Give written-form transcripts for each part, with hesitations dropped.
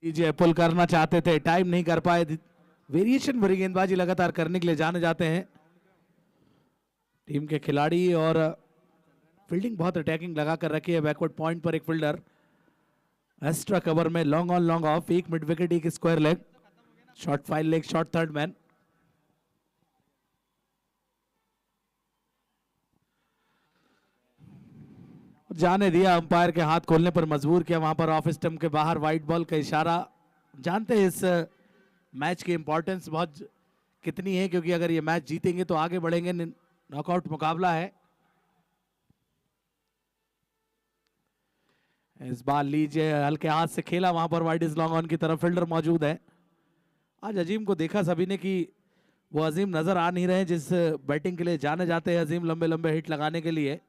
लीजिए पुल करना चाहते थे, टाइम नहीं कर पाए। वेरिएशन भरी गेंदबाजी लगातार करने के लिए जाने जाते हैं टीम के खिलाड़ी, और फील्डिंग बहुत अटैकिंग लगा कर रखी है। बैकवर्ड पॉइंट पर एक फील्डर, एक्स्ट्रा कवर में लॉन्ग ऑन लॉन्ग ऑफ, एक मिड विकेट एक square leg, short 5 leg, short third man. जाने दिया, अंपायर के हाथ खोलने पर मजबूर किया। वहां पर ऑफ स्टंप के बाहर वाइट बॉल का इशारा। जानते हैं इस मैच की इंपॉर्टेंस बहुत कितनी है, क्योंकि अगर ये मैच जीतेंगे तो आगे बढ़ेंगे, नॉकआउट मुकाबला है। इस बार लीजिए हल्के हाथ से खेला, वहां पर वाइड इज लॉन्ग ऑन की तरफ फील्डर मौजूद है। आज अजीम को देखा सभी ने कि वो अजीम नजर आ नहीं रहे जिस बैटिंग के लिए जाने जाते हैं अजीम, लंबे लंबे हिट लगाने के लिए।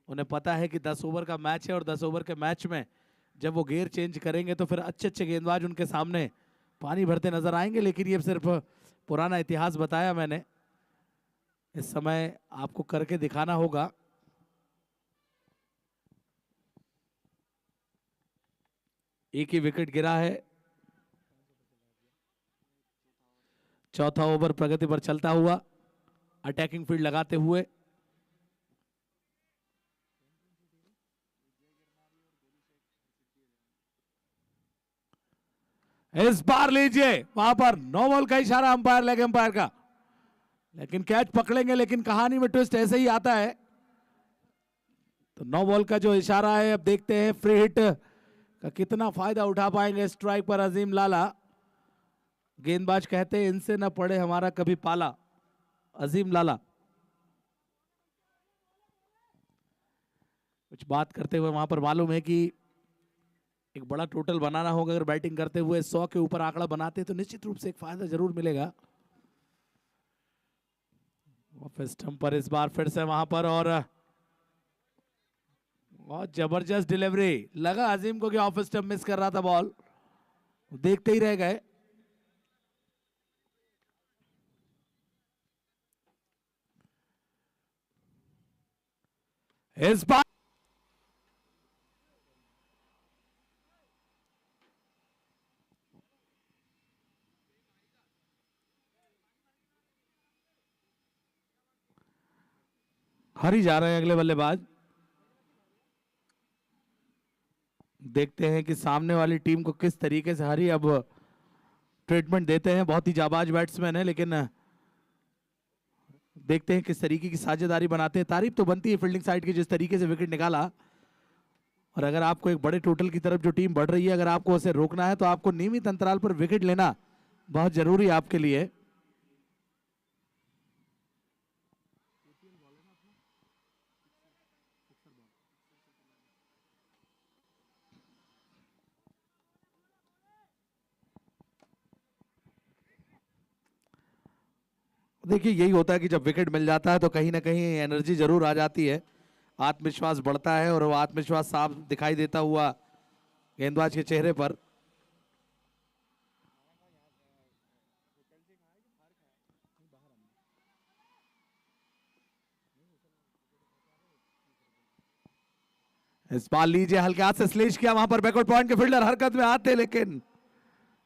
उन्हें पता है कि 10 ओवर का मैच है, और 10 ओवर के मैच में जब वो गियर चेंज करेंगे तो फिर अच्छे अच्छे गेंदबाज उनके सामने पानी भरते नजर आएंगे। लेकिन ये सिर्फ पुराना इतिहास बताया मैंने, इस समय आपको करके दिखाना होगा। एक ही विकेट गिरा है, चौथा ओवर प्रगति पर चलता हुआ, अटैकिंग फील्ड लगाते हुए। इस बार लीजिए वहां पर नो बॉल का इशारा अंपायर, लेग अंपायर का, लेकिन कैच पकड़ेंगे। लेकिन कहानी में ट्विस्ट ऐसे ही आता है। तो नो बॉल का जो इशारा है, अब देखते हैं फ्री हिट का कितना फायदा उठा पाएंगे। स्ट्राइक पर अजीम लाला, गेंदबाज कहते हैं इनसे न पड़े हमारा कभी पाला, अजीम लाला। कुछ बात करते हुए वहां पर मालूम है कि एक बड़ा टोटल बनाना होगा। अगर बैटिंग करते हुए 100 के ऊपर आंकड़ा बनाते तो निश्चित रूप से एक फायदा जरूर मिलेगा। ऑफ स्टंप पर इस बार फिर से वहां पर, और बहुत जबरदस्त डिलीवरी। लगा अजीम को कि ऑफ स्टंप मिस कर रहा था बॉल, देखते ही रह गए। इस बार हरी जा रहे हैं अगले बल्लेबाज। देखते हैं कि सामने वाली टीम को किस तरीके से हरी अब ट्रीटमेंट देते हैं। बहुत ही जाबाज बैट्समैन है, लेकिन देखते हैं किस तरीके की साझेदारी बनाते हैं। तारीफ तो बनती है फील्डिंग साइड की, जिस तरीके से विकेट निकाला। और अगर आपको एक बड़े टोटल की तरफ जो टीम बढ़ रही है, अगर आपको उसे रोकना है तो आपको नियमित अंतराल पर विकेट लेना बहुत जरूरी है आपके लिए। देखिए यही होता है कि जब विकेट मिल जाता है तो कहीं ना कहीं एनर्जी जरूर आ जाती है, आत्मविश्वास बढ़ता है, और वो आत्मविश्वास साफ दिखाई देता हुआ गेंदबाज के चेहरे पर। इस बार लीजिए हल्के हाथ से स्लिश किया, वहां पर बैकवर्ड पॉइंट के फील्डर हरकत में आते, लेकिन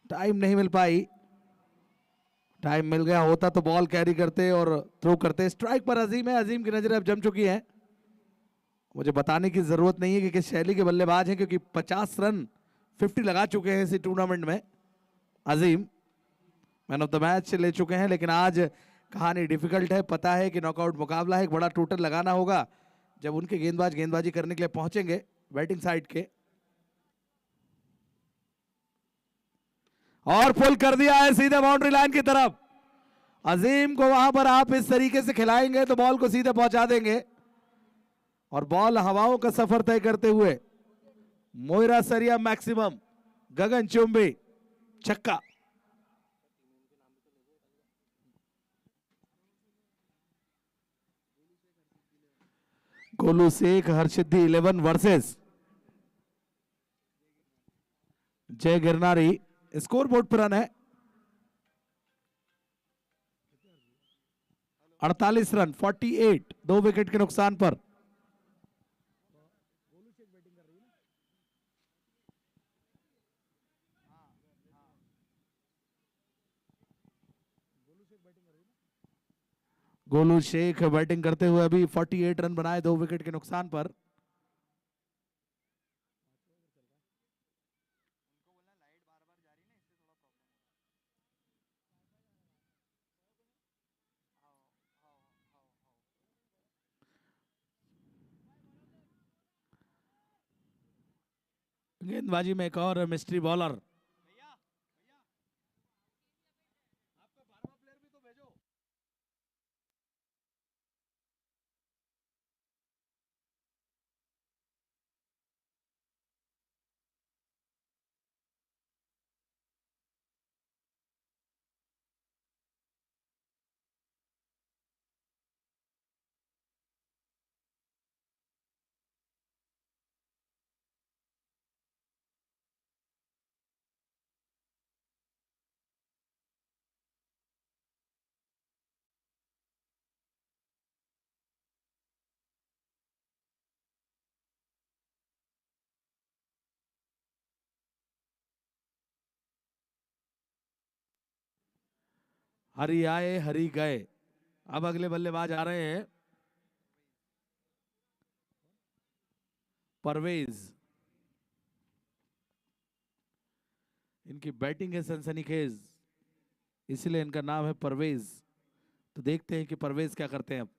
टाइम नहीं मिल पाई। टाइम मिल गया होता तो बॉल कैरी करते और थ्रो करते। स्ट्राइक पर अजीम है, अजीम की नजरें अब जम चुकी हैं। मुझे बताने की जरूरत नहीं है कि किस शैली के बल्लेबाज हैं, क्योंकि 50 रन 50 लगा चुके हैं इस टूर्नामेंट में अजीम, मैन ऑफ द मैच ले चुके हैं। लेकिन आज कहानी डिफिकल्ट है, पता है कि नॉकआउट मुकाबला है, एक बड़ा टोटल लगाना होगा जब उनके गेंदबाज गेंदबाजी करने के लिए पहुंचेंगे बैटिंग साइड के। और पुल कर दिया है सीधे बाउंड्री लाइन की तरफ। अजीम को वहां पर आप इस तरीके से खिलाएंगे तो बॉल को सीधे पहुंचा देंगे, और बॉल हवाओं का सफर तय करते हुए मोइरा सरिया मैक्सिमम गगन चुंबी छक्का। गोलू शेख हर्षिद्धि 11 वर्सेस जय गिरनारी। स्कोर बोर्ड पर रन है 48 रन 48, 2 विकेट के नुकसान पर। गोलू शेख बैटिंग करते हुए अभी 48 रन बनाए 2 विकेट के नुकसान पर। गेंदबाजी में एक और मिस्ट्री बॉलर। हरी आए हरी गए। अब अगले बल्लेबाज आ रहे हैं परवेज। इनकी बैटिंग है सनसनीखेज, इसलिए इनका नाम है परवेज। तो देखते हैं कि परवेज क्या करते हैं। अब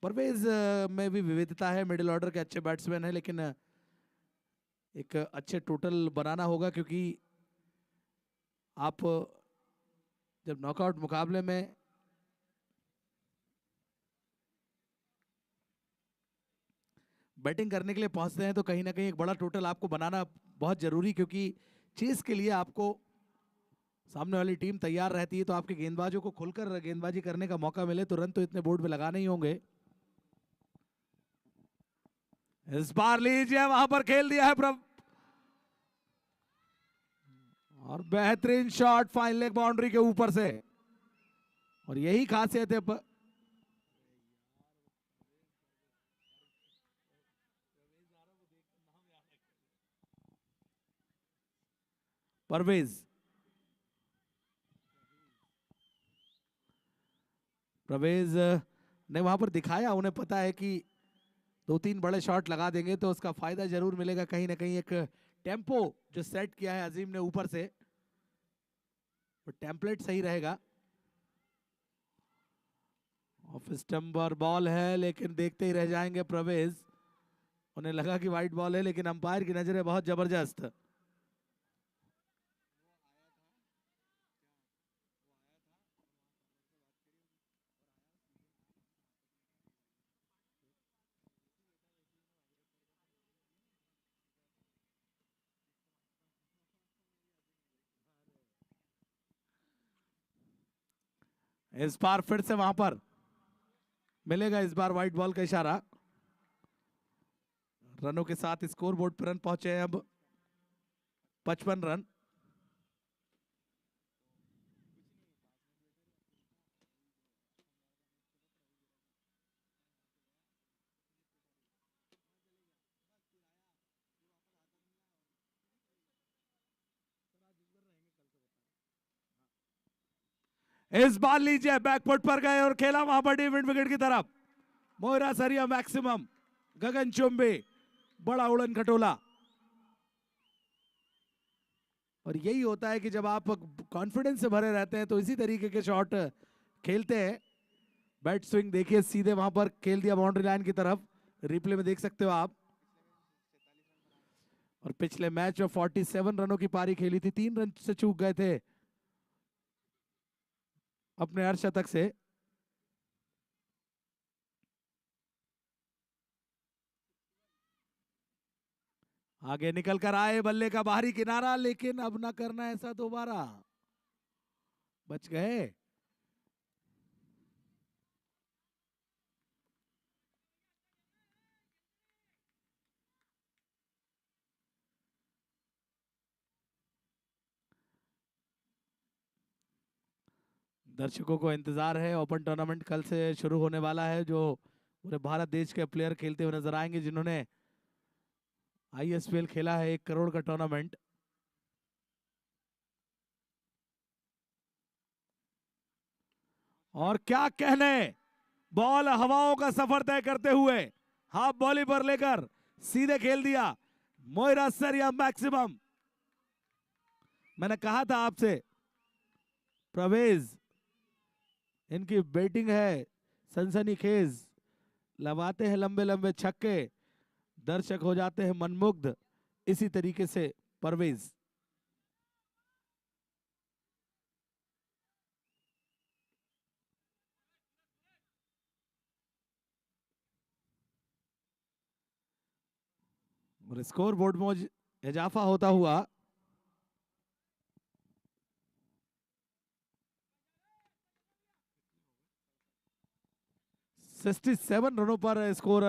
परवेज में भी विविधता है, मिडिल ऑर्डर के अच्छे बैट्समैन है, लेकिन एक अच्छे टोटल बनाना होगा, क्योंकि आप जब नॉकआउट मुकाबले में बैटिंग करने के लिए पहुंचते हैं तो कहीं ना कहीं एक बड़ा टोटल आपको बनाना बहुत जरूरी, क्योंकि चेस के लिए आपको सामने वाली टीम तैयार रहती है, तो आपके गेंदबाजों को खुलकर गेंदबाजी करने का मौका मिले तो रन तो इतने बोर्ड में लगाने ही होंगे। इस बार लीजिए वहां पर खेल दिया है प्रभ, और बेहतरीन शॉट फाइन लेग बाउंड्री के ऊपर से, और यही खासियत है परवेज। परवेज ने वहां पर दिखाया, उन्हें पता है कि 2-3 बड़े शॉट लगा देंगे तो उसका फायदा जरूर मिलेगा। कहीं ना कहीं एक टेम्पो जो सेट किया है अजीम ने ऊपर से, वो टेम्पलेट सही रहेगा। ऑफ स्टंपर बॉल है, लेकिन देखते ही रह जाएंगे परवेज। उन्हें लगा कि वाइट बॉल है, लेकिन अंपायर की नजरें बहुत जबरदस्त। इस बार फिर से वहां पर मिलेगा, इस बार व्हाइट बॉल का इशारा। रनों के साथ स्कोर बोर्ड पर रन पहुंचे हैं अब 55 रन। इस बार लीजिए बैकफुट पर गए और खेला वहां पर डेविड विकेट की तरफ। मोहरा सरिया मैक्सिमम, गगन चुंबे, बड़ा उड़न खटोला। और यही होता है कि जब आप कॉन्फिडेंस से भरे रहते हैं तो इसी तरीके के शॉट खेलते हैं। बैट स्विंग देखिए, सीधे वहां पर खेल दिया बाउंड्री लाइन की तरफ, रिप्ले में देख सकते हो आप। और पिछले मैच में 47 रनों की पारी खेली थी, 3 रन से चूक गए थे अपने अर्धशतक से। आगे निकल कर आए, बल्ले का बाहरी किनारा, लेकिन अब ना करना ऐसा दोबारा, बच गए। दर्शकों को इंतजार है, ओपन टूर्नामेंट कल से शुरू होने वाला है, जो पूरे भारत देश के प्लेयर खेलते हुए नजर आएंगे, जिन्होंने आईएसपीएल खेला है 1 करोड़ का टूर्नामेंट। और क्या कहने, बॉल हवाओं का सफर तय करते हुए हाफ बॉली पर लेकर सीधे खेल दिया मोइरा सरिया मैक्सिमम। मैंने कहा था आपसे, प्रवेश इनकी बैटिंग है सनसनीखेज, लगाते हैं लंबे लंबे छक्के, दर्शक हो जाते हैं मनमुग्ध। इसी तरीके से परवेज। और स्कोर बोर्ड में इजाफा होता हुआ 67 रनों पर स्कोर।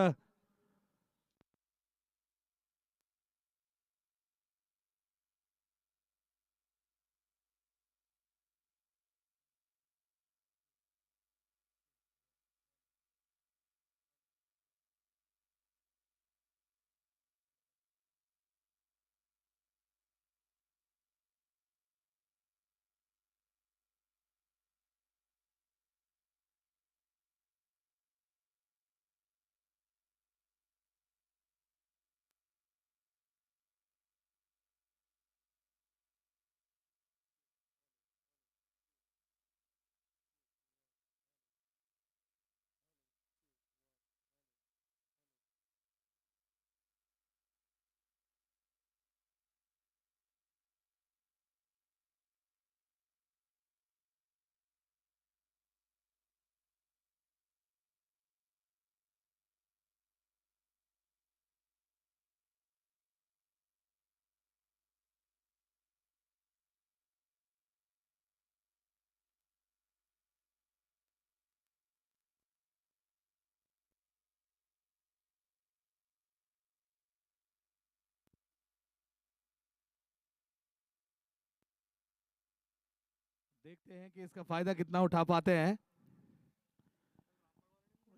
देखते हैं कि इसका फायदा कितना उठा पाते हैं।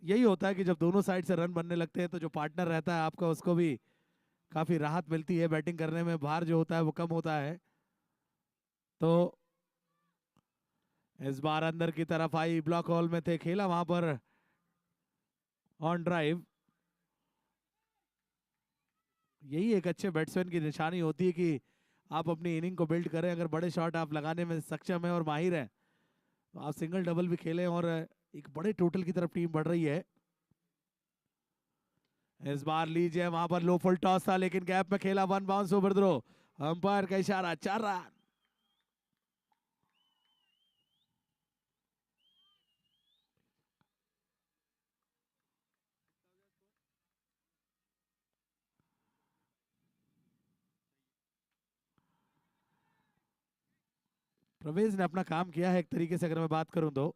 यही होता है कि जब दोनों साइड से रन बनने लगते हैं तो जो पार्टनर रहता है आपका, उसको भी काफी राहत मिलती है, बैटिंग करने में भार जो होता है वो कम होता है। तो इस बार अंदर की तरफ आई, ब्लॉक हॉल में थे, खेला वहां पर ऑन ड्राइव। यही एक अच्छे बैट्समैन की निशानी होती है कि आप अपनी इनिंग को बिल्ड करें। अगर बड़े शॉट आप लगाने में सक्षम है और माहिर हैं तो आप सिंगल डबल भी खेलें और एक बड़े टोटल की तरफ टीम बढ़ रही है। इस बार लीजिए, वहां पर लो फुल टॉस था लेकिन गैप में खेला, one bounce over throw, umpire का इशारा, 4 रन। प्रवेश ने अपना काम किया है एक तरीके से, अगर मैं बात करूं तो।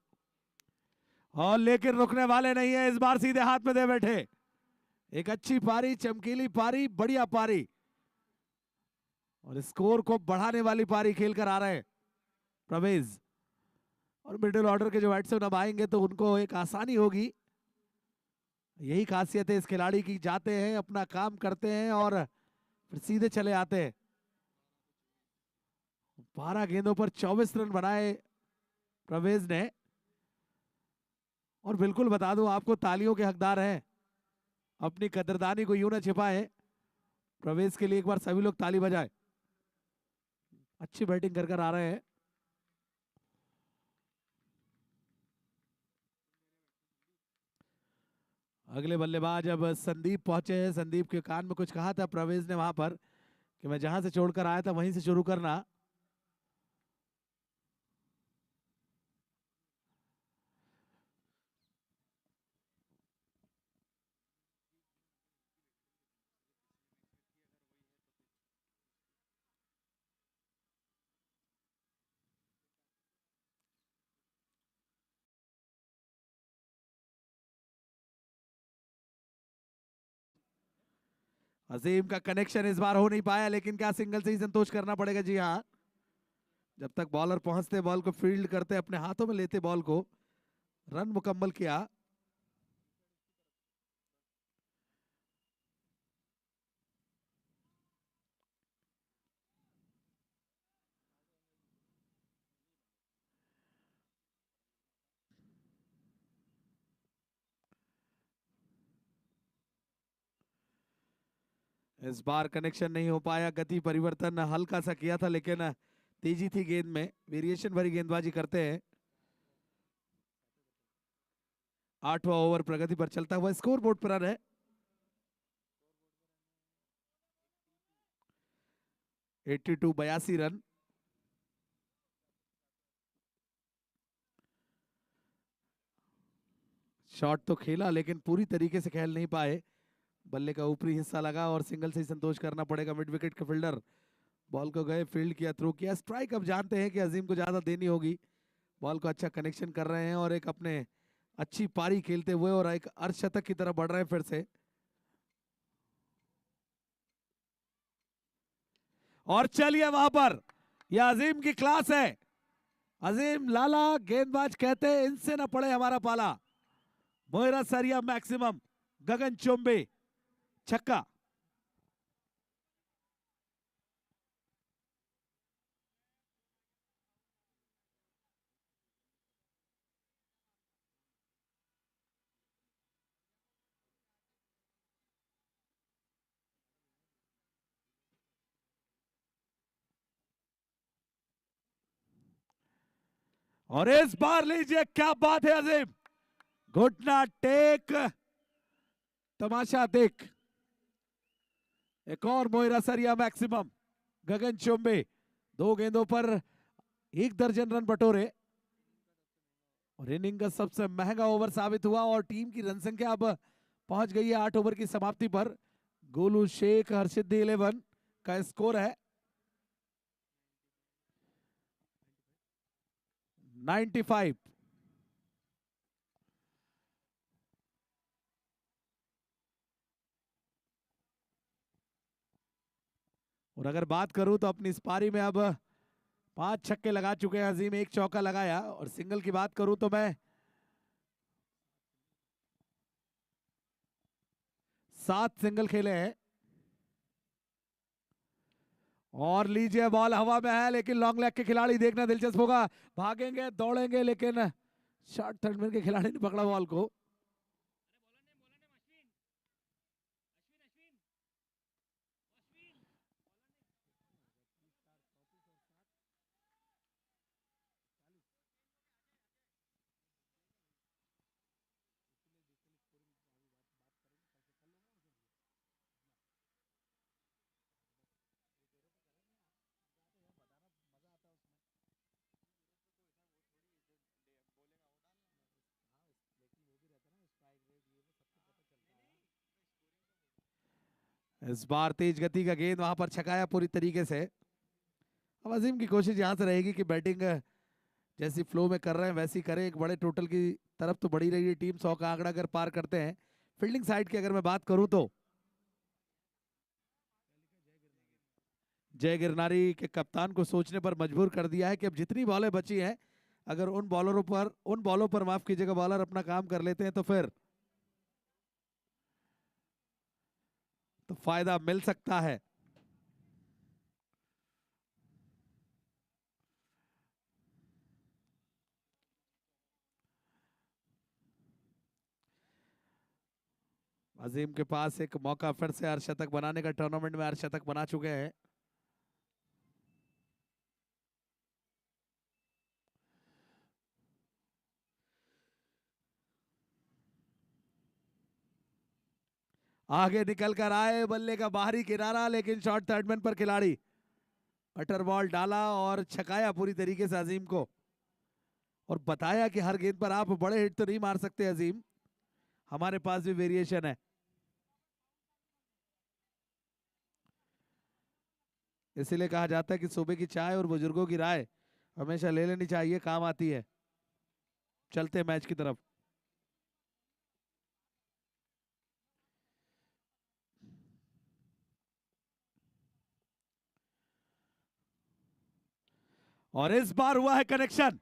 और लेकिन रुकने वाले नहीं है, इस बार सीधे हाथ में दे बैठे। एक अच्छी पारी, चमकीली पारी, बढ़िया पारी और स्कोर को बढ़ाने वाली पारी खेलकर आ रहे हैं प्रवेश। और मिडिल ऑर्डर के जो बैट्समैन अब आएंगे तो उनको एक आसानी होगी। यही खासियत है इस खिलाड़ी की, जाते हैं अपना काम करते हैं और फिर सीधे चले आते हैं। 12 गेंदों पर 24 रन बनाए प्रवेश ने। और बिल्कुल बता दूं आपको, तालियों के हकदार हैं, अपनी कदरदानी को यूं ना छिपाए। प्रवेश के लिए एक बार सभी लोग ताली बजाए। अच्छी बैटिंग कर कर आ रहे हैं। अगले बल्लेबाज अब संदीप पहुंचे हैं। संदीप के कान में कुछ कहा था प्रवेश ने वहां पर कि मैं जहां से छोड़कर आया था वहीं से शुरू करना। अजीम का कनेक्शन इस बार हो नहीं पाया, लेकिन क्या सिंगल से ही संतोष करना पड़ेगा। जी हाँ, जब तक बॉलर पहुंचते, बॉल को फील्ड करते, अपने हाथों में लेते बॉल को, रन मुकम्मल किया। इस बार कनेक्शन नहीं हो पाया, गति परिवर्तन हल्का सा किया था लेकिन तेजी थी गेंद में, वेरिएशन भरी गेंदबाजी करते हैं। 8वां ओवर प्रगति पर चलता हुआ, स्कोर बोर्ड पर रन है 82 रन। शॉट तो खेला लेकिन पूरी तरीके से खेल नहीं पाए, बल्ले का ऊपरी हिस्सा लगा और सिंगल से ही संतोष करना पड़ेगा। मिड विकेट के फील्डर बॉल को गए, फील्ड किया, थ्रो किया, स्ट्राइक। अब जानते हैं कि अजीम को ज्यादा देनी होगी, बॉल को अच्छा कनेक्शन कर रहे हैं और एक अपने अच्छी पारी खेलते हुए और एक अर्धशतक की तरफ बढ़ रहे हैं फिर से। और चलिए वहां पर, यह अजीम की क्लास है। अजीम लाला गेंदबाज कहते हैं इनसे ना पड़े हमारा पाला। मोइरा सरिया मैक्सिमम, गगन चोम्बे, छक्का। और इस बार लीजिए, क्या बात है अजीम, घुटना टेक, तमाशा देख। एक और मोइरा सरिया मैक्सिमम, गगन चोम्बे, 2 गेंदों पर 1 दर्जन रन बटोरे और इनिंग का सबसे महंगा ओवर साबित हुआ और टीम की रन संख्या अब पहुंच गई है 8 ओवर की समाप्ति पर। गोलू शेख हर्षिद्दी 11 का स्कोर है 95। और अगर बात करूं तो अपनी इस पारी में अब 5 छक्के लगा चुके हैं अजीम, 1 चौका लगाया। और सिंगल की बात करूं तो मैं 7 सिंगल खेले हैं। और लीजिए, बॉल हवा में है लेकिन लॉन्ग लेग के खिलाड़ी, देखना दिलचस्प होगा, भागेंगे दौड़ेंगे लेकिन शॉर्ट थर्ड के खिलाड़ी ने पकड़ा बॉल को। इस बार तेज गति का गेंद वहां पर छकाया पूरी तरीके से। अब अजीम की कोशिश यहां से रहेगी कि बैटिंग जैसी फ्लो में कर रहे हैं वैसी करें, एक बड़े टोटल की तरफ तो बढ़ी रही है टीम, 100 का आंकड़ा अगर पार करते हैं। फील्डिंग साइड की अगर मैं बात करूं तो जय गिरनारी के कप्तान को सोचने पर मजबूर कर दिया है कि अब जितनी बॉलें बची हैं, अगर उन बॉलों पर माफ कीजिएगा, बॉलर अपना काम कर लेते हैं तो फिर तो फायदा मिल सकता है। अजीम के पास एक मौका फिर से अर्धशतक बनाने का, टूर्नामेंट में अर्धशतक बना चुके हैं। आगे निकल कर आए, बल्ले का बाहरी किनारा लेकिन शॉर्ट थर्डमैन पर खिलाड़ी, कटर बॉल डाला और छकाया पूरी तरीके से अजीम को। और बताया कि हर गेंद पर आप बड़े हिट तो नहीं मार सकते अजीम, हमारे पास भी वेरिएशन है। इसीलिए कहा जाता है कि सुबह की चाय और बुजुर्गों की राय हमेशा ले लेनी चाहिए, काम आती है। चलते मैच की तरफ। और इस बार हुआ है कनेक्शन,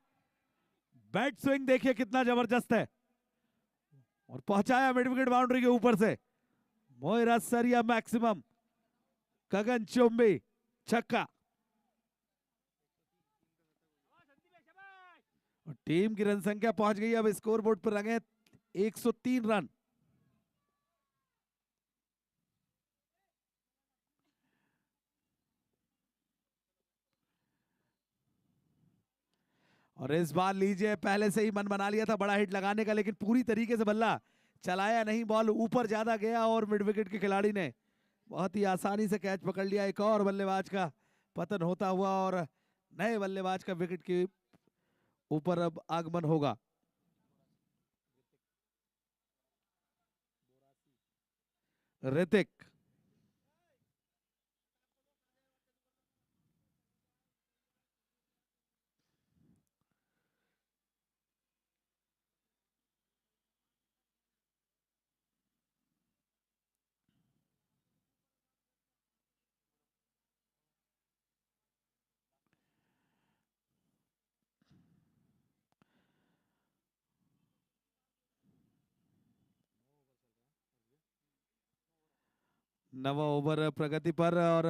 बैट स्विंग देखिए कितना जबरदस्त है और पहुंचाया मिड विकेट बाउंड्री के ऊपर से। मोइरा सरिया मैक्सिमम, गगन चुम्बी, छक्का। और टीम की रन संख्या पहुंच गई अब स्कोर बोर्ड पर रंगे 103 रन। और इस बार लीजिए, पहले से ही मन बना लिया था बड़ा हिट लगाने का, लेकिन पूरी तरीके से बल्ला चलाया नहीं, बॉल ऊपर ज्यादा गया और मिड विकेट के खिलाड़ी ने बहुत ही आसानी से कैच पकड़ लिया। एक और बल्लेबाज का पतन होता हुआ और नए बल्लेबाज का विकेट के ऊपर अब आगमन होगा। ऋतिक, नवा ओवर प्रगति पर और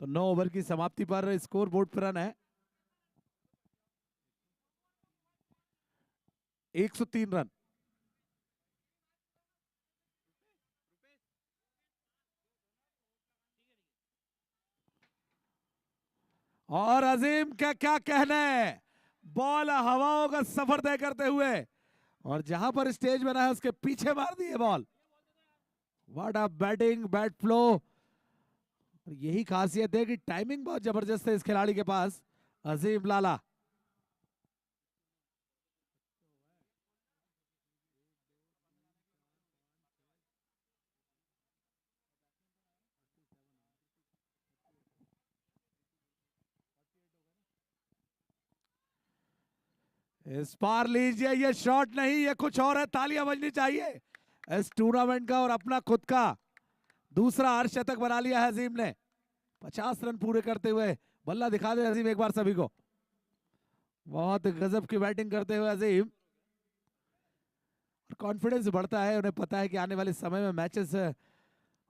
तो 9 ओवर की समाप्ति पर स्कोर बोर्ड पर रन है 103 रन। और अजीम का क्या कहना है, बॉल हवाओं का सफर तय करते हुए और जहां पर स्टेज बना है उसके पीछे मार दी है ball. What a batting, bat flow. यही खासियत है कि टाइमिंग बहुत जबरदस्त है इस खिलाड़ी के पास, अजीम लाला। इस पार लीजिए, ये शॉट नहीं, ये कुछ और है। तालियां बजनी चाहिए इस टूर्नामेंट का और अपना खुद का दूसरा अर्धशतक बना लिया है अजीम ने, 50 रन पूरे करते हुए। बल्ला दिखा दे अजीम एक बार सभी को। बहुत गजब की बैटिंग करते हुए अजीम, कॉन्फिडेंस बढ़ता है। उन्हें पता है कि आने वाले समय में मैचेस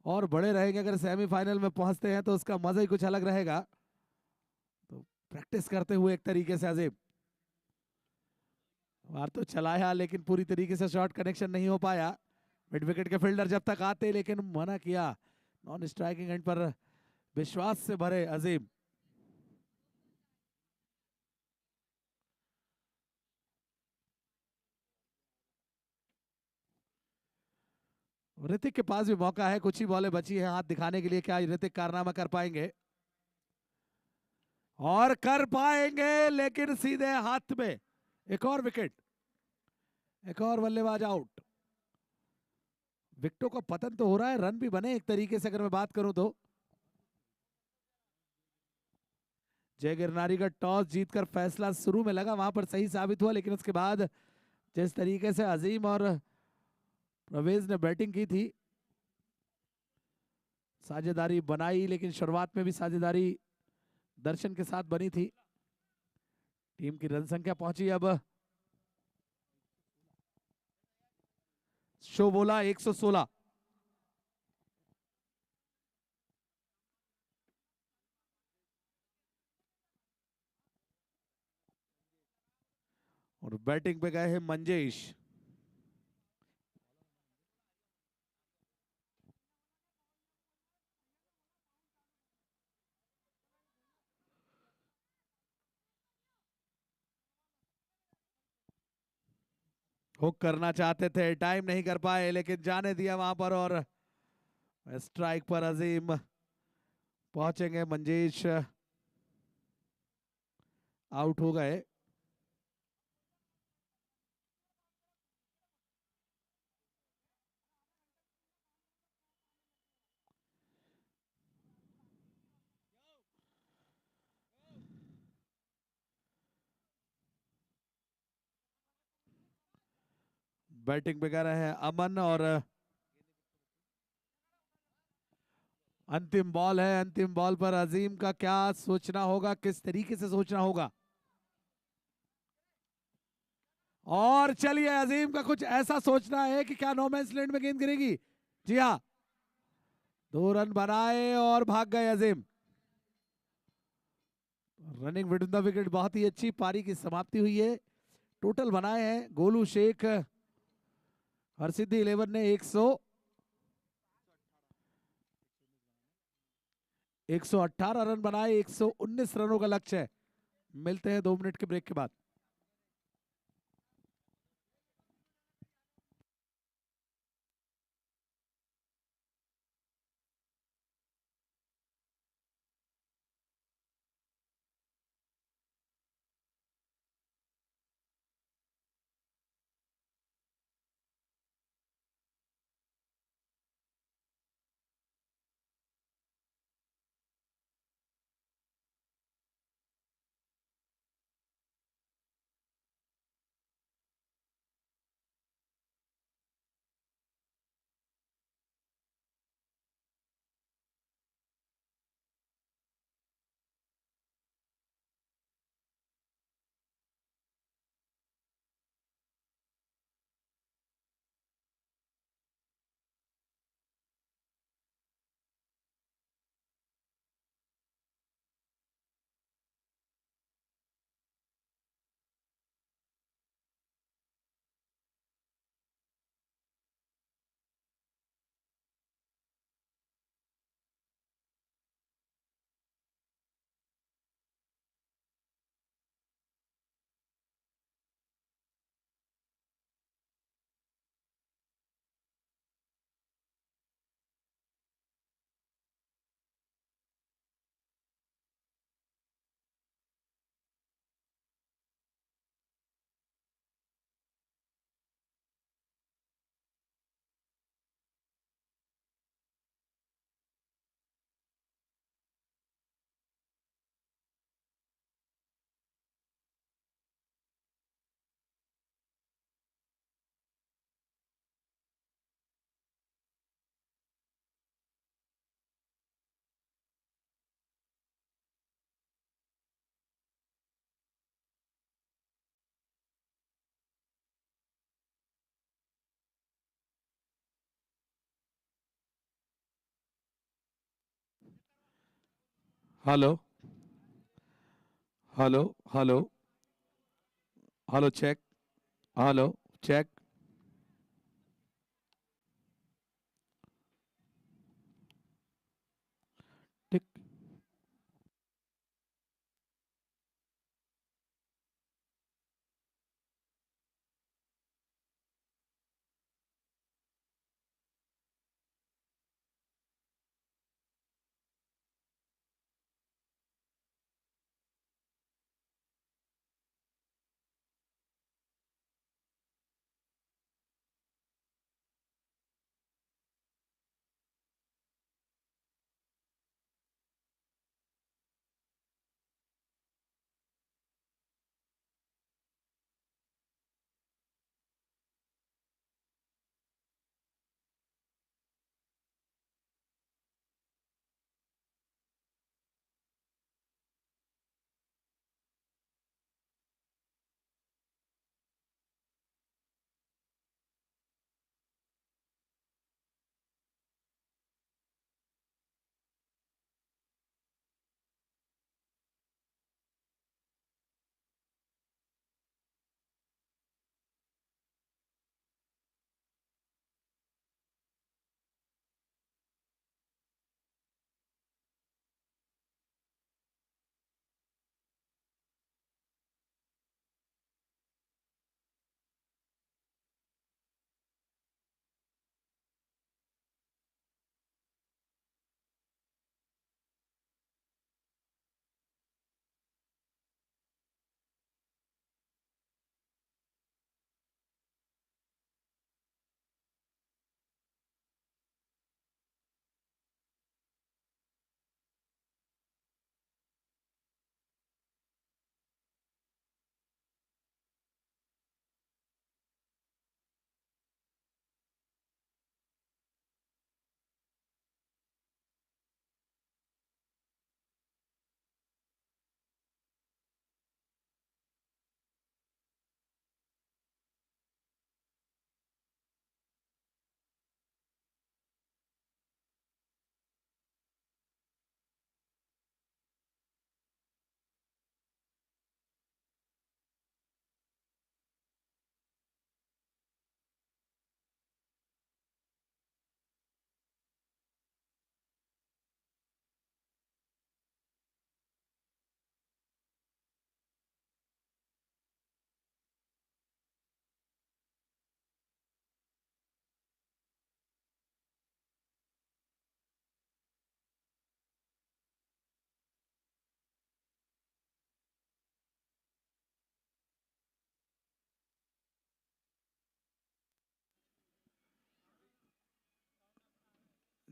और बड़े रहेंगे। अगर सेमीफाइनल में पहुंचते हैं तो उसका मजा ही कुछ अलग रहेगा। तो प्रैक्टिस करते हुए एक तरीके से अजीम बार तो चलाया, लेकिन पूरी तरीके से शॉट कनेक्शन नहीं हो पाया। मिड विकेट के फील्डर जब तक आते, लेकिन मना किया। नॉन स्ट्राइकिंग एंड पर विश्वास से भरे अजीम। ऋतिक के पास भी मौका है, कुछ ही बॉलें बची हैं हाथ दिखाने के लिए। क्या ऋतिक कारनामा कर पाएंगे? और कर पाएंगे, लेकिन सीधे हाथ में। एक और विकेट, एक और बल्लेबाज आउट। विकेटों का पतन तो हो रहा है, रन भी बने एक तरीके से अगर मैं बात करूं तो। जय गिरनारी का टॉस जीतकर फैसला शुरू में लगा वहां पर सही साबित हुआ, लेकिन उसके बाद जिस तरीके से अजीम और प्रवेश ने बैटिंग की थी, साझेदारी बनाई, लेकिन शुरुआत में भी साझेदारी दर्शन के साथ बनी थी। टीम की रन संख्या पहुंची अब, शो बोला 116। और बैटिंग पे गए हैं मंजेश। हुक करना चाहते थे, टाइम नहीं कर पाए, लेकिन जाने दिया वहां पर। और स्ट्राइक पर अजीम पहुंचेंगे, मंजेश आउट हो गए। बैटिंग पे कर रहे हैं अमन और अंतिम बॉल है। अंतिम बॉल पर अजीम का क्या सोचना होगा, किस तरीके से सोचना होगा। और चलिए, अजीम का कुछ ऐसा सोचना है कि क्या नो मैंस लैंड में गेंद गिरेगी। जी हाँ, 2 रन बनाए और भाग गए अजीम। रनिंग विद द विकेट, बहुत ही अच्छी पारी की समाप्ति हुई है। टोटल बनाए हैं गोलू शेख, हरसिद्धि 11 ने 118 रन बनाए। 119 रनों का लक्ष्य है मिलते हैं 2 मिनट के ब्रेक के बाद। Hello hello hello hello check. Hello check. Tick.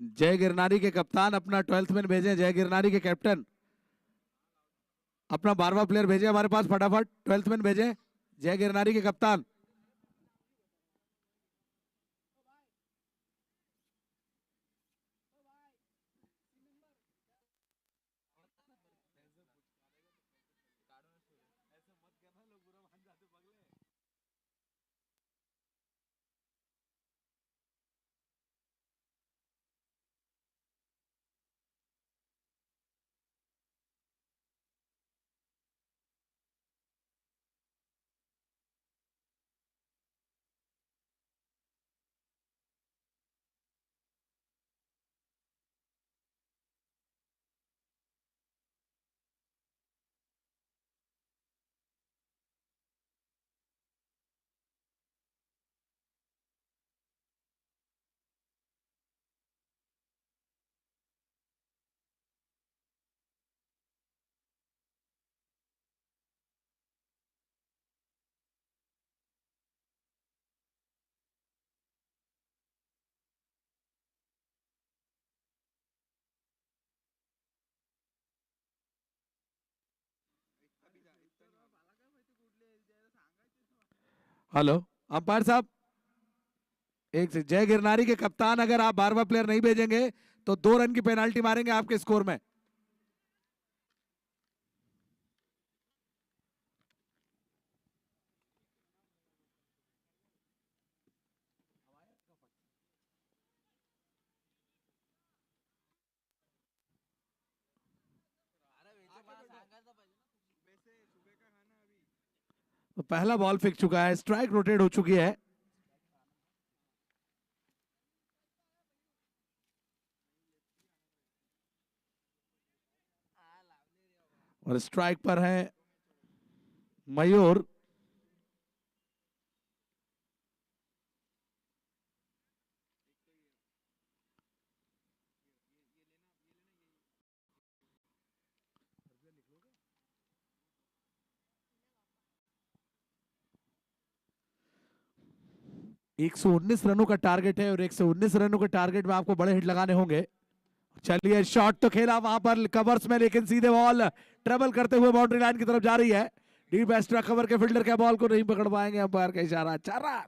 जय गिरनारी के कप्तान अपना 12th मैन भेजें, जय गिरनारी के कैप्टन अपना 12वां प्लेयर भेजे हमारे पास, फटाफट 12th मैन भेजे जय गिरनारी के कप्तान। हेलो अंपायर साहब, एक से जय गिरनारी के कप्तान अगर आप 12वां प्लेयर नहीं भेजेंगे तो 2 रन की पेनाल्टी मारेंगे आपके स्कोर में। तो पहला बॉल फेंक चुका है, स्ट्राइक रोटेट हो चुकी है और स्ट्राइक पर है मयूर। एक सौ 19 रनों का टारगेट है और 119 रनों के टारगेट में आपको बड़े हिट लगाने होंगे। चलिए शॉट तो खेला वहां पर कवर्स में, लेकिन सीधे बॉल ट्रेवल करते हुए बाउंड्री लाइन की तरफ जा रही है। डीप एक्स्ट्रा कवर के फील्डर के बॉल को नहीं पकड़ पाएंगे, अंपायर का इशारा, 4 रन।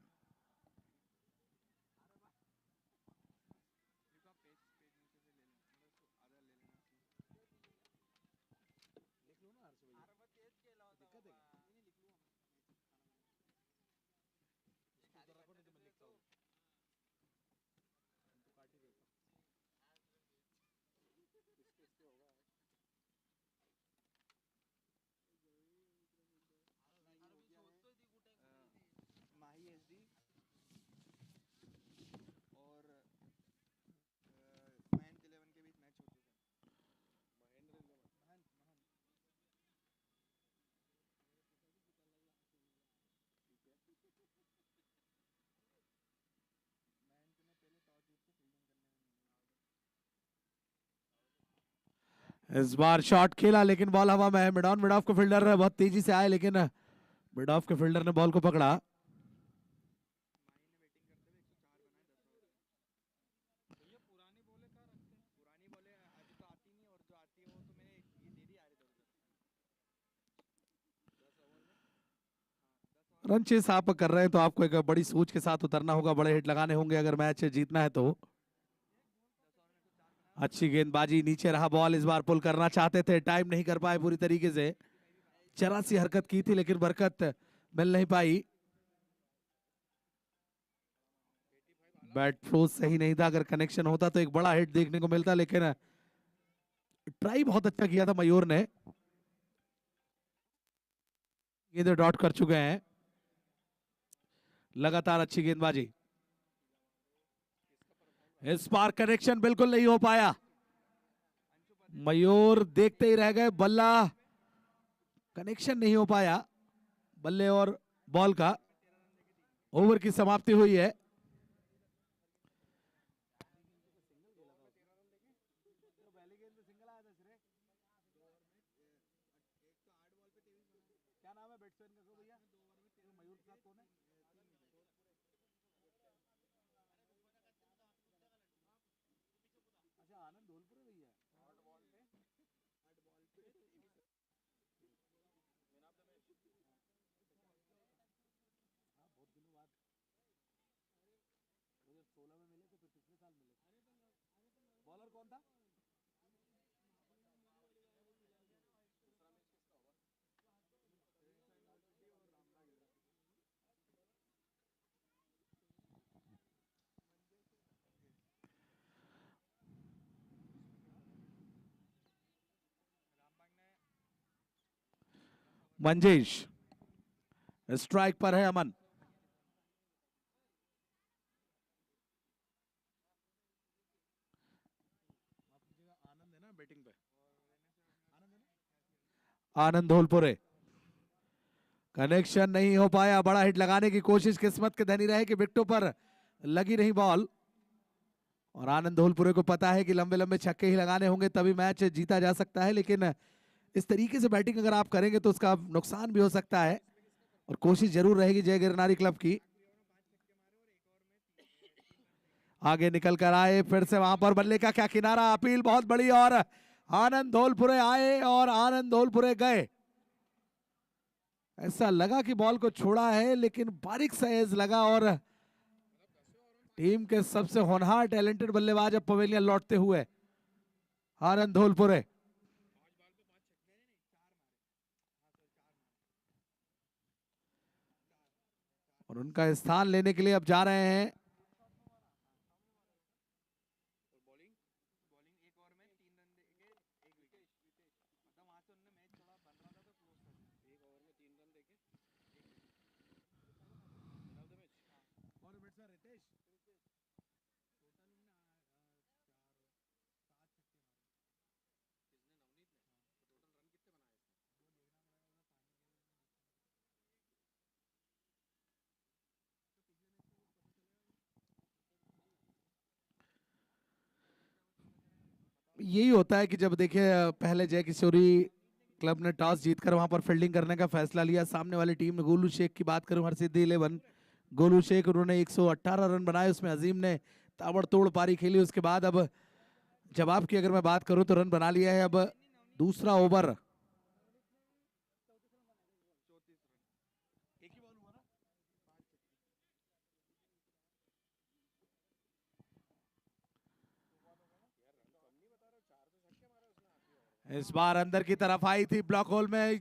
इस बार शॉट खेला लेकिन बॉल हवा में है। मिड ऑन मिड ऑफ के फील्डर बहुत तेजी से आए लेकिन मिड ऑफ के फील्डर ने बॉल को पकड़ा। रन चेस आप कर रहे हैं तो आपको एक बड़ी सोच के साथ उतरना होगा, बड़े हिट लगाने होंगे अगर मैच जीतना है तो। अच्छी गेंदबाजी, नीचे रहा बॉल, इस बार पुल करना चाहते थे, टाइम नहीं कर पाए पूरी तरीके से। जरा सी हरकत की थी लेकिन बरकत मिल नहीं पाई। बैट फ्लो सही नहीं था, अगर कनेक्शन होता तो एक बड़ा हिट देखने को मिलता, लेकिन ट्राई बहुत अच्छा किया था मयूर ने। गेंद डॉट कर चुके हैं, लगातार अच्छी गेंदबाजी। इस बार कनेक्शन बिल्कुल नहीं हो पाया, मयूर देखते ही रह गए, बल्ला कनेक्शन नहीं हो पाया बल्ले और बॉल का। ओवर की समाप्ति हुई है। मंजेश स्ट्राइक पर है। अमन आनंद धोलपुरे कनेक्शन नहीं हो पाया। बड़ा हिट लगाने की कोशिश किस्मत के धनी रहे कि विकेटों पर लगी नहीं बॉल। और आनंद धोलपुरे को पता है कि लंबे लंबे छक्के ही लगाने होंगे तभी मैच जीता जा सकता है, लेकिन इस तरीके से बैटिंग अगर आप करेंगे तो उसका नुकसान भी हो सकता है। और कोशिश जरूर रहेगी जय गिरनारी क्लब की। आगे निकल कर आए, फिर से वहां पर बल्ले का क्या किनारा, अपील बहुत बड़ी और आनंद धोलपुरे आए और आनंद धोलपुरे गए। ऐसा लगा कि बॉल को छोड़ा है लेकिन बारीक सा एज लगा और टीम के सबसे होनहार टैलेंटेड बल्लेबाज अब पवेलियन लौटते हुए आनंद धोलपुरे। और उनका स्थान लेने के लिए अब जा रहे हैं। यही होता है कि जब देखिए पहले जय किशोरी क्लब ने टॉस जीतकर वहां पर फील्डिंग करने का फैसला लिया। सामने वाली टीम ने गोलू शेख की बात करूं, हरसिद्धि 11 गोलू शेख, उन्होंने 118 रन बनाए, उसमें अजीम ने ताबड़तोड़ पारी खेली। उसके बाद अब जवाब की अगर मैं बात करूं तो रन बना लिया है। अब दूसरा ओवर इस बार अंदर की तरफ आई थी, ब्लॉक होल में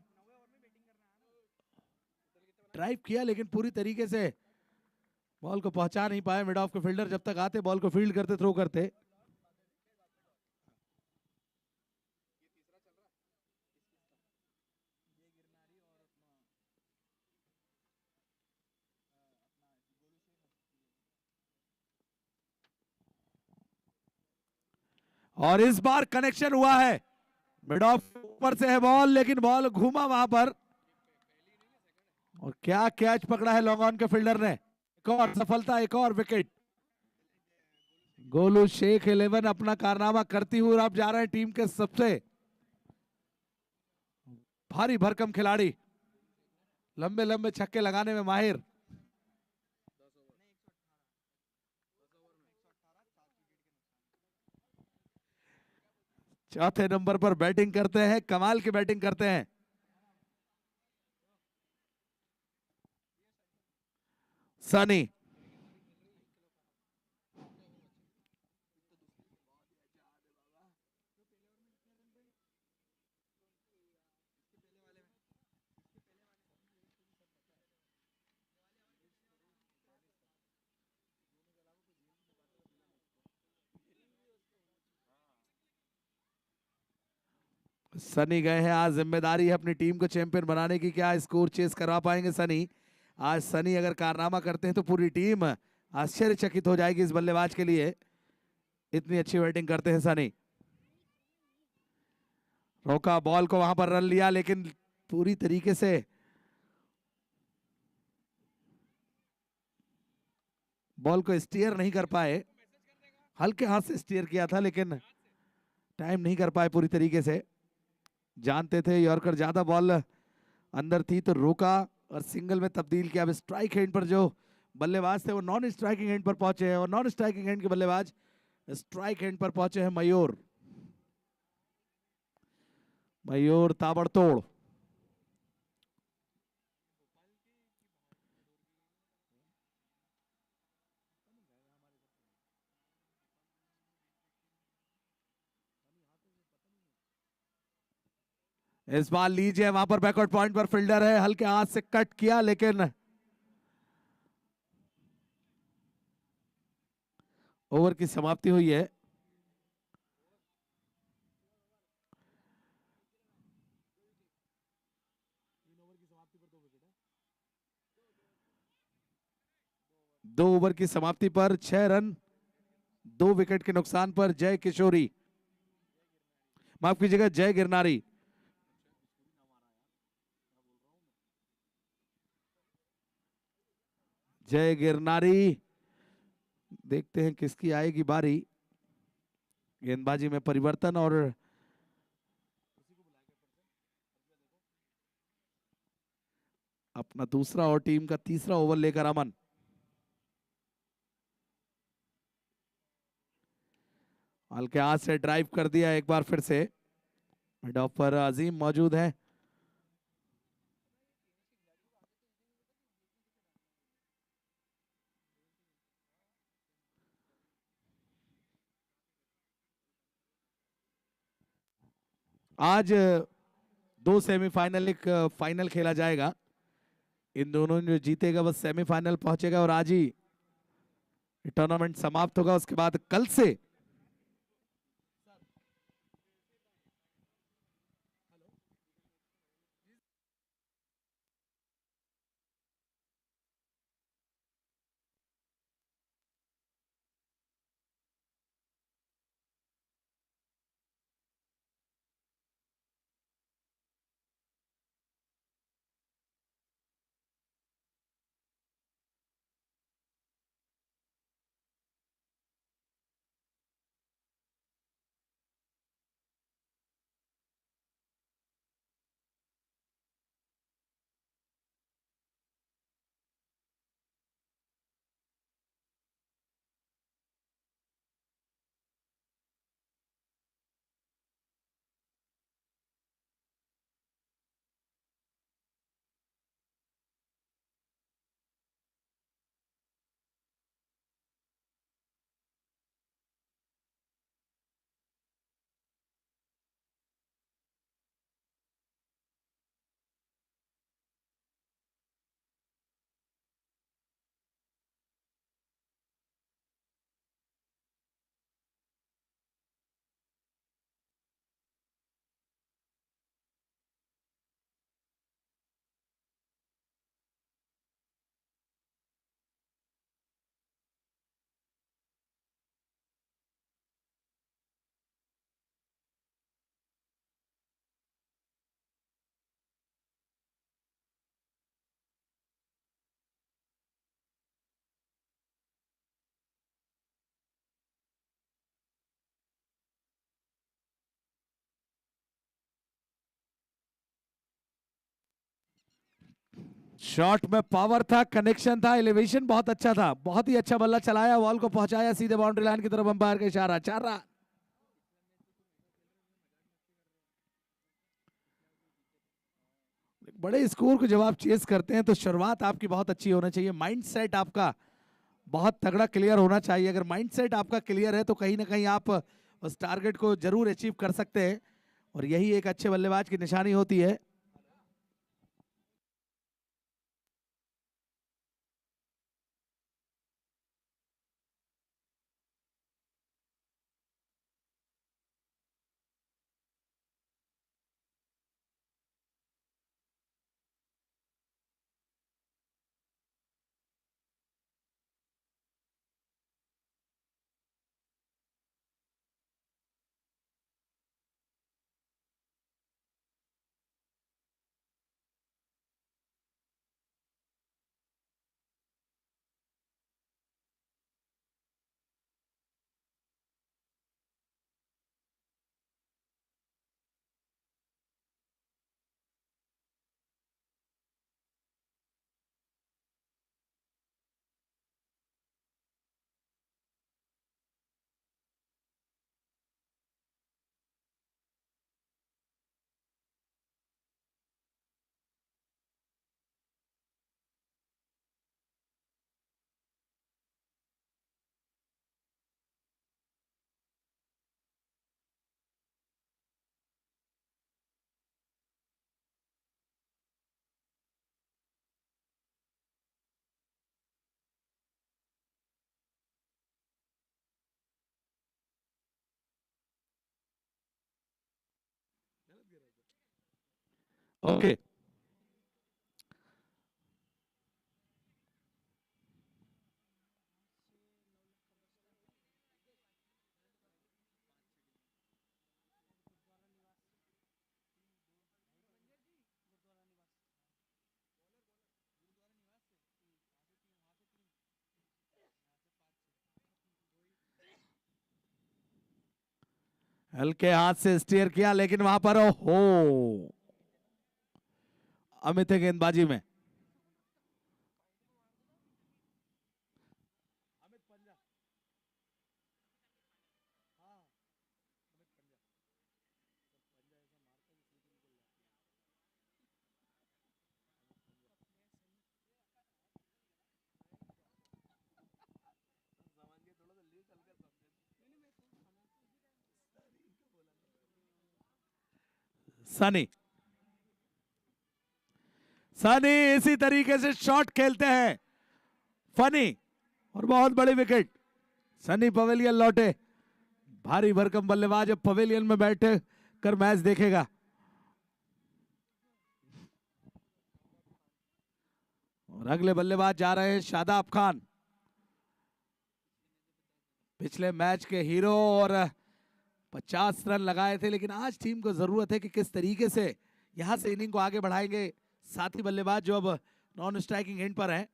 ड्राइव किया लेकिन पूरी तरीके से बॉल को पहुंचा नहीं पाए। मिड ऑफ के फील्डर जब तक आते बॉल को फील्ड करते, थ्रो करते। और इस बार कनेक्शन हुआ है, मिड ऑफ ऊपर से है बॉल लेकिन बॉल घूमा वहां पर। और क्या कैच पकड़ा है लॉन्ग ऑन के फील्डर ने। एक और सफलता, एक और विकेट। गोलू शेख 11 अपना कारनामा करती हुई अब जा रहे हैं टीम के सबसे भारी भरकम खिलाड़ी, लंबे लंबे छक्के लगाने में माहिर। चौथे नंबर पर बैटिंग करते हैं, कमाल की बैटिंग करते हैं सनी। सनी गए हैं, आज जिम्मेदारी है अपनी टीम को चैंपियन बनाने की। क्या स्कोर चेस करवा पाएंगे सनी? आज सनी अगर कारनामा करते हैं तो पूरी टीम आश्चर्यचकित हो जाएगी इस बल्लेबाज के लिए, इतनी अच्छी बैटिंग करते हैं सनी। रोका बॉल को, वहां पर रन लिया लेकिन पूरी तरीके से बॉल को स्टीयर नहीं कर पाए। हल्के हाथ से स्टीयर किया था लेकिन टाइम नहीं कर पाए पूरी तरीके से। जानते थे यॉर्कर ज्यादा बॉल अंदर थी तो रोका और सिंगल में तब्दील किया। अब स्ट्राइक हैंड पर जो बल्लेबाज थे वो नॉन स्ट्राइकिंग हैंड पर पहुंचे हैं और नॉन स्ट्राइकिंग हैंड के बल्लेबाज स्ट्राइक हैंड पर पहुंचे हैं। मयूर, मयूर ताबड़तोड़। इस बार लीजिए, वहां पर बैकवर्ड पॉइंट पर फील्डर है, हल्के हाथ से कट किया, लेकिन ओवर की समाप्ति हुई है। दो ओवर की समाप्ति पर 6 रन, 2 विकेट के नुकसान पर जय किशोरी, माफ कीजिएगा, जय गिरनारी। जय गिरनारी, देखते हैं किसकी आएगी बारी। गेंदबाजी में परिवर्तन और अपना दूसरा और टीम का तीसरा ओवर लेकर अमन। हल्के हाथ से ड्राइव कर दिया एक बार फिर से। मिड ऑफ पर अजीम मौजूद है। आज दो सेमीफाइनल, एक फाइनल खेला जाएगा। इन दोनों जो जीतेगा बस सेमीफाइनल पहुंचेगा, और आज ही टूर्नामेंट समाप्त होगा। उसके बाद कल से शॉट में पावर था, कनेक्शन था, एलिवेशन बहुत अच्छा था, बहुत ही अच्छा बल्ला चलाया, बॉल को पहुंचाया सीधे बाउंड्री लाइन की तरफ, अंपायर का इशारा, 4 रन। बड़े स्कोर को जब आप चेस करते हैं तो शुरुआत आपकी बहुत अच्छी होना चाहिए, माइंड सेट आपका बहुत तगड़ा क्लियर होना चाहिए। अगर माइंड सेट आपका क्लियर है तो कहीं ना कहीं आप उस टारगेट को जरूर अचीव कर सकते हैं, और यही एक अच्छे बल्लेबाज की निशानी होती है। ओके, हल्के हाथ से स्टीयर किया, लेकिन वहां पर हो अमित है गेंदबाजी में। सनी, सनी इसी तरीके से शॉट खेलते हैं फनी, और बहुत बड़ी विकेट। सनी पवेलियन लौटे, भारी भरकम बल्लेबाज अब पवेलियन में बैठे कर मैच देखेगा। और अगले बल्लेबाज जा रहे हैं शादाब खान, पिछले मैच के हीरो, और 50 रन लगाए थे। लेकिन आज टीम को जरूरत है कि किस तरीके से यहां से इनिंग को आगे बढ़ाएंगे। साथी बल्लेबाज जो अब नॉन स्ट्राइकिंग एंड पर हैं।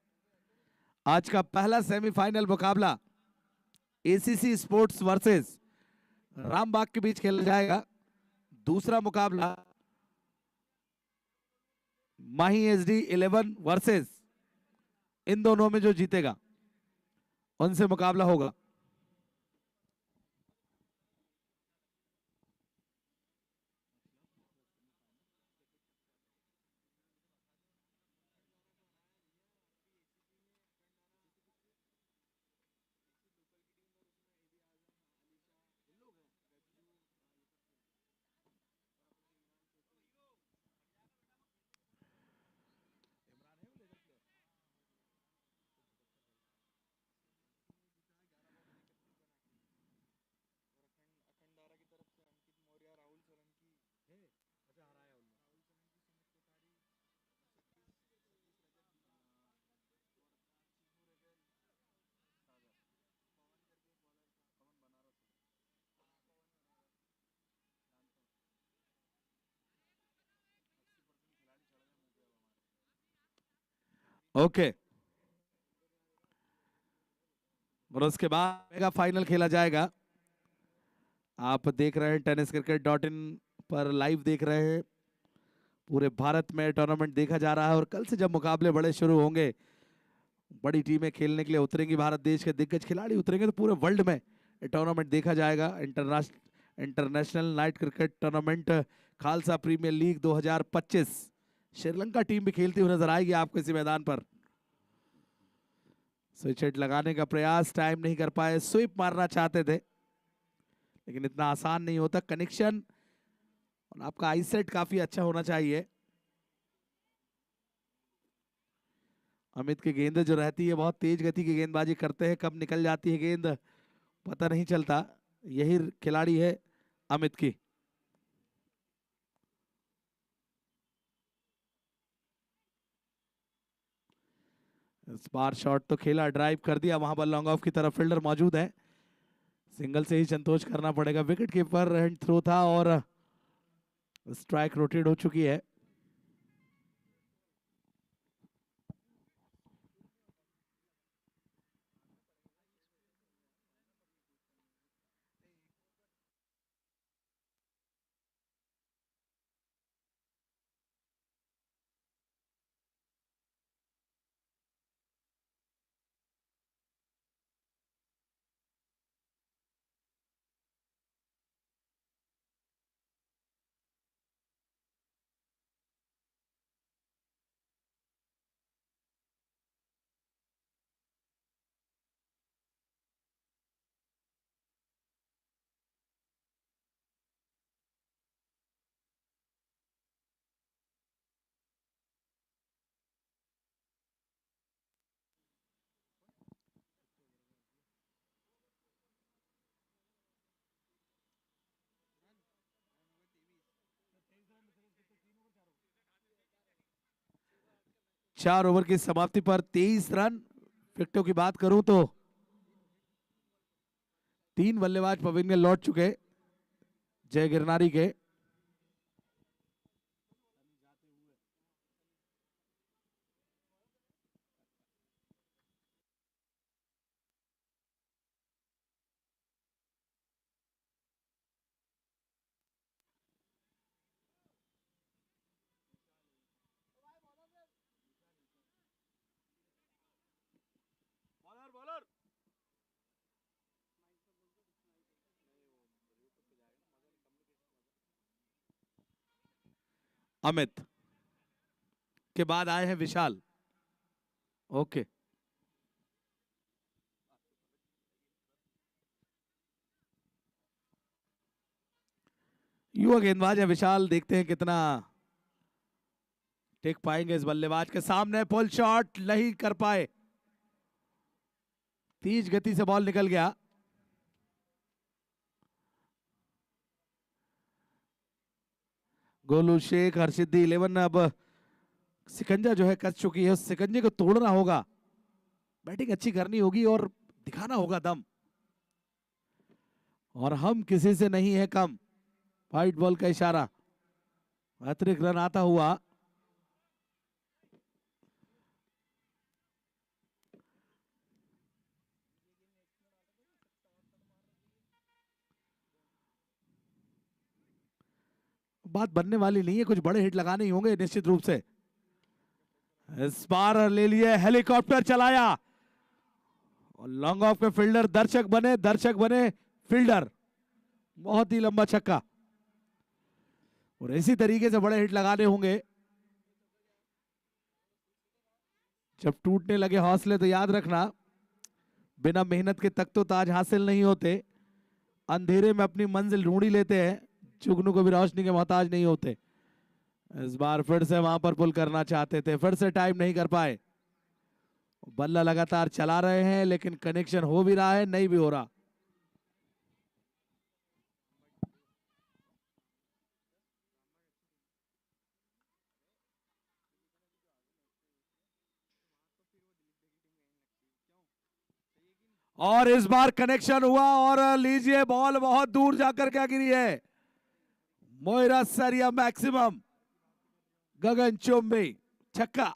आज का पहला सेमीफाइनल मुकाबला एसीसी स्पोर्ट्स वर्सेस रामबाग के बीच खेला जाएगा। दूसरा मुकाबला माही एसडी 11 वर्सेस, इन दोनों में जो जीतेगा उनसे मुकाबला होगा। ओके, और उसके बाद मेगा फाइनल खेला जाएगा। आप देख रहे हैं tenniscricket.in पर लाइव देख रहे हैं। पूरे भारत में टूर्नामेंट देखा जा रहा है, और कल से जब मुकाबले बड़े शुरू होंगे, बड़ी टीमें खेलने के लिए उतरेंगी, भारत देश के दिग्गज खिलाड़ी उतरेंगे, तो पूरे वर्ल्ड में टूर्नामेंट देखा जाएगा। International night cricket tournament Khalsa premier league 2025, Sri Lanka team भी खेलती हुई नजर आएगी आपको इसी मैदान पर। स्विच हिट लगाने का प्रयास, टाइम नहीं कर पाए, स्वीप मारना चाहते थे लेकिन इतना आसान नहीं होता। कनेक्शन और आपका आई सेट काफी अच्छा होना चाहिए। अमित की गेंद जो रहती है बहुत तेज गति की गेंदबाजी करते हैं, कब निकल जाती है गेंद पता नहीं चलता। यही खिलाड़ी है अमित की। इस बार शॉट तो खेला, ड्राइव कर दिया, वहां पर लॉन्ग ऑफ की तरफ फील्डर मौजूद है, सिंगल से ही संतोष करना पड़ेगा। विकेट कीपर हैंड थ्रो था और स्ट्राइक रोटेट हो चुकी है। 4 ओवर की समाप्ति पर 23 रन। विकेटों की बात करूं तो 3 बल्लेबाज पवेलियन में लौट चुके जय गिरनारी के। अमित के बाद आए हैं विशाल। ओके, युवा गेंदबाज है विशाल, देखते हैं कितना टेक पाएंगे इस बल्लेबाज के सामने। पुल शॉट नहीं कर पाए, तेज गति से बॉल निकल गया। गोलू शेख, हर्षिद्दी 11 अब सिकंजा जो है कस चुकी है, उस सिकंजे को तोड़ना होगा, बैटिंग अच्छी करनी होगी और दिखाना होगा दम। और हम किसी से नहीं है कम, व्हाइट बॉल का इशारा, अतिरिक्त रन आता हुआ। बात बनने वाली नहीं है, कुछ बड़े हिट लगाने ही होंगे निश्चित रूप से। इस बार ले लिए, हेलीकॉप्टर चलाया और लॉन्ग ऑफ के फील्डर दर्शक बने फील्डर। बहुत ही लंबा छक्का, और इसी तरीके से बड़े हिट लगाने होंगे। जब टूटने लगे हौसले तो याद रखना, बिना मेहनत के तक तो ताज हासिल नहीं होते, अंधेरे में अपनी मंजिल ढूंढी लेते हैं, जुगनू को भी रोशनी के मोहताज नहीं होते। इस बार फिर से वहां पर पुल करना चाहते थे, फिर से टाइम नहीं कर पाए। बल्ला लगातार चला रहे हैं लेकिन कनेक्शन हो भी रहा है, नहीं भी हो रहा। और इस बार कनेक्शन हुआ और लीजिए बॉल बहुत दूर जाकर क्या गिरी है। मोइरा सरिया मैक्सिमम, गगन चुंबी छक्का।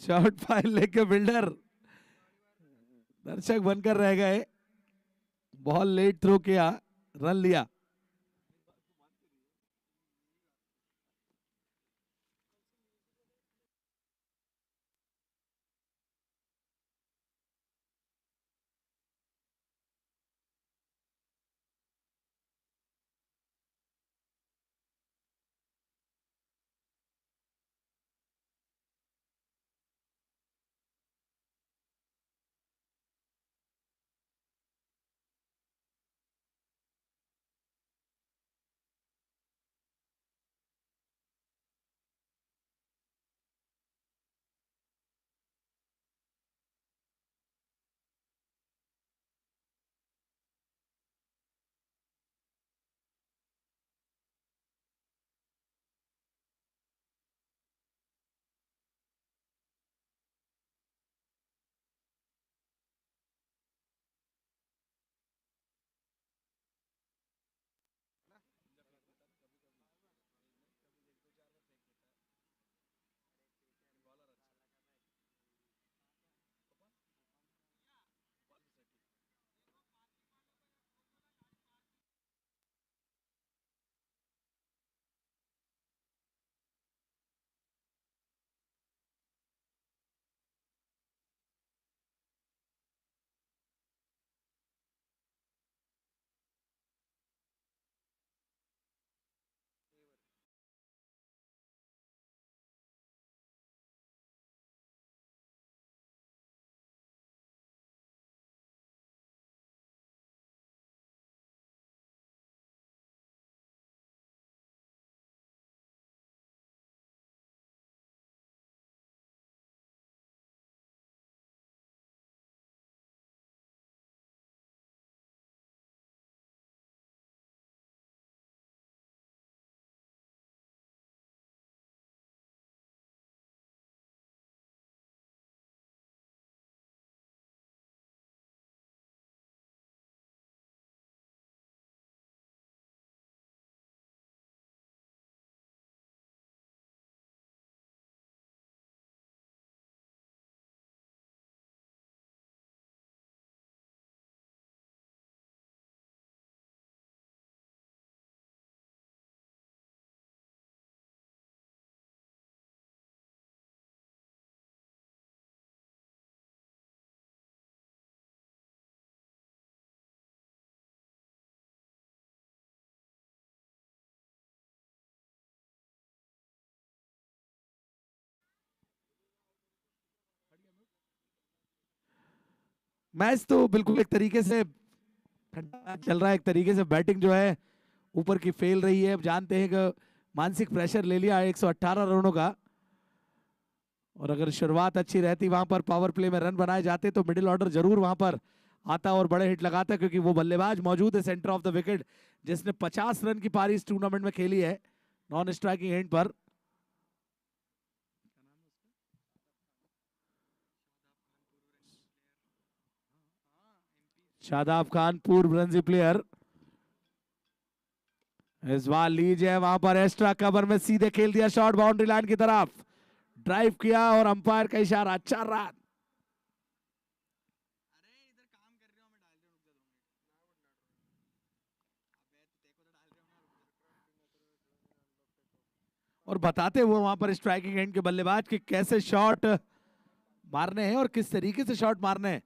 शॉट फाइल लेके बिल्डर दर्शक बनकर रह गए। बॉल लेट थ्रो किया, रन लिया। मैच तो बिल्कुल एक तरीके से ठंडा चल रहा है, एक तरीके से बैटिंग जो है ऊपर की फेल रही है। अब जानते हैं कि मानसिक प्रेशर ले लिया 118 रनों का, और अगर शुरुआत अच्छी रहती वहां पर पावर प्ले में रन बनाए जाते तो मिडिल ऑर्डर जरूर वहां पर आता और बड़े हिट लगाता, क्योंकि वो बल्लेबाज मौजूद है सेंटर ऑफ द विकेट जिसने 50 रन की पारी इस टूर्नामेंट में खेली है नॉन स्ट्राइकिंग एंड पर। शादाब खान पूर्व रणजी प्लेयर। इस बार लीजिए वहां पर एक्स्ट्रा कवर में सीधे खेल दिया शॉट बाउंड्री लाइन की तरफ, ड्राइव किया और अंपायर का इशारा 4 रन। और बताते वो वहां पर स्ट्राइकिंग एंड के बल्लेबाज कि कैसे शॉट मारने हैं और किस तरीके से शॉट मारने हैं।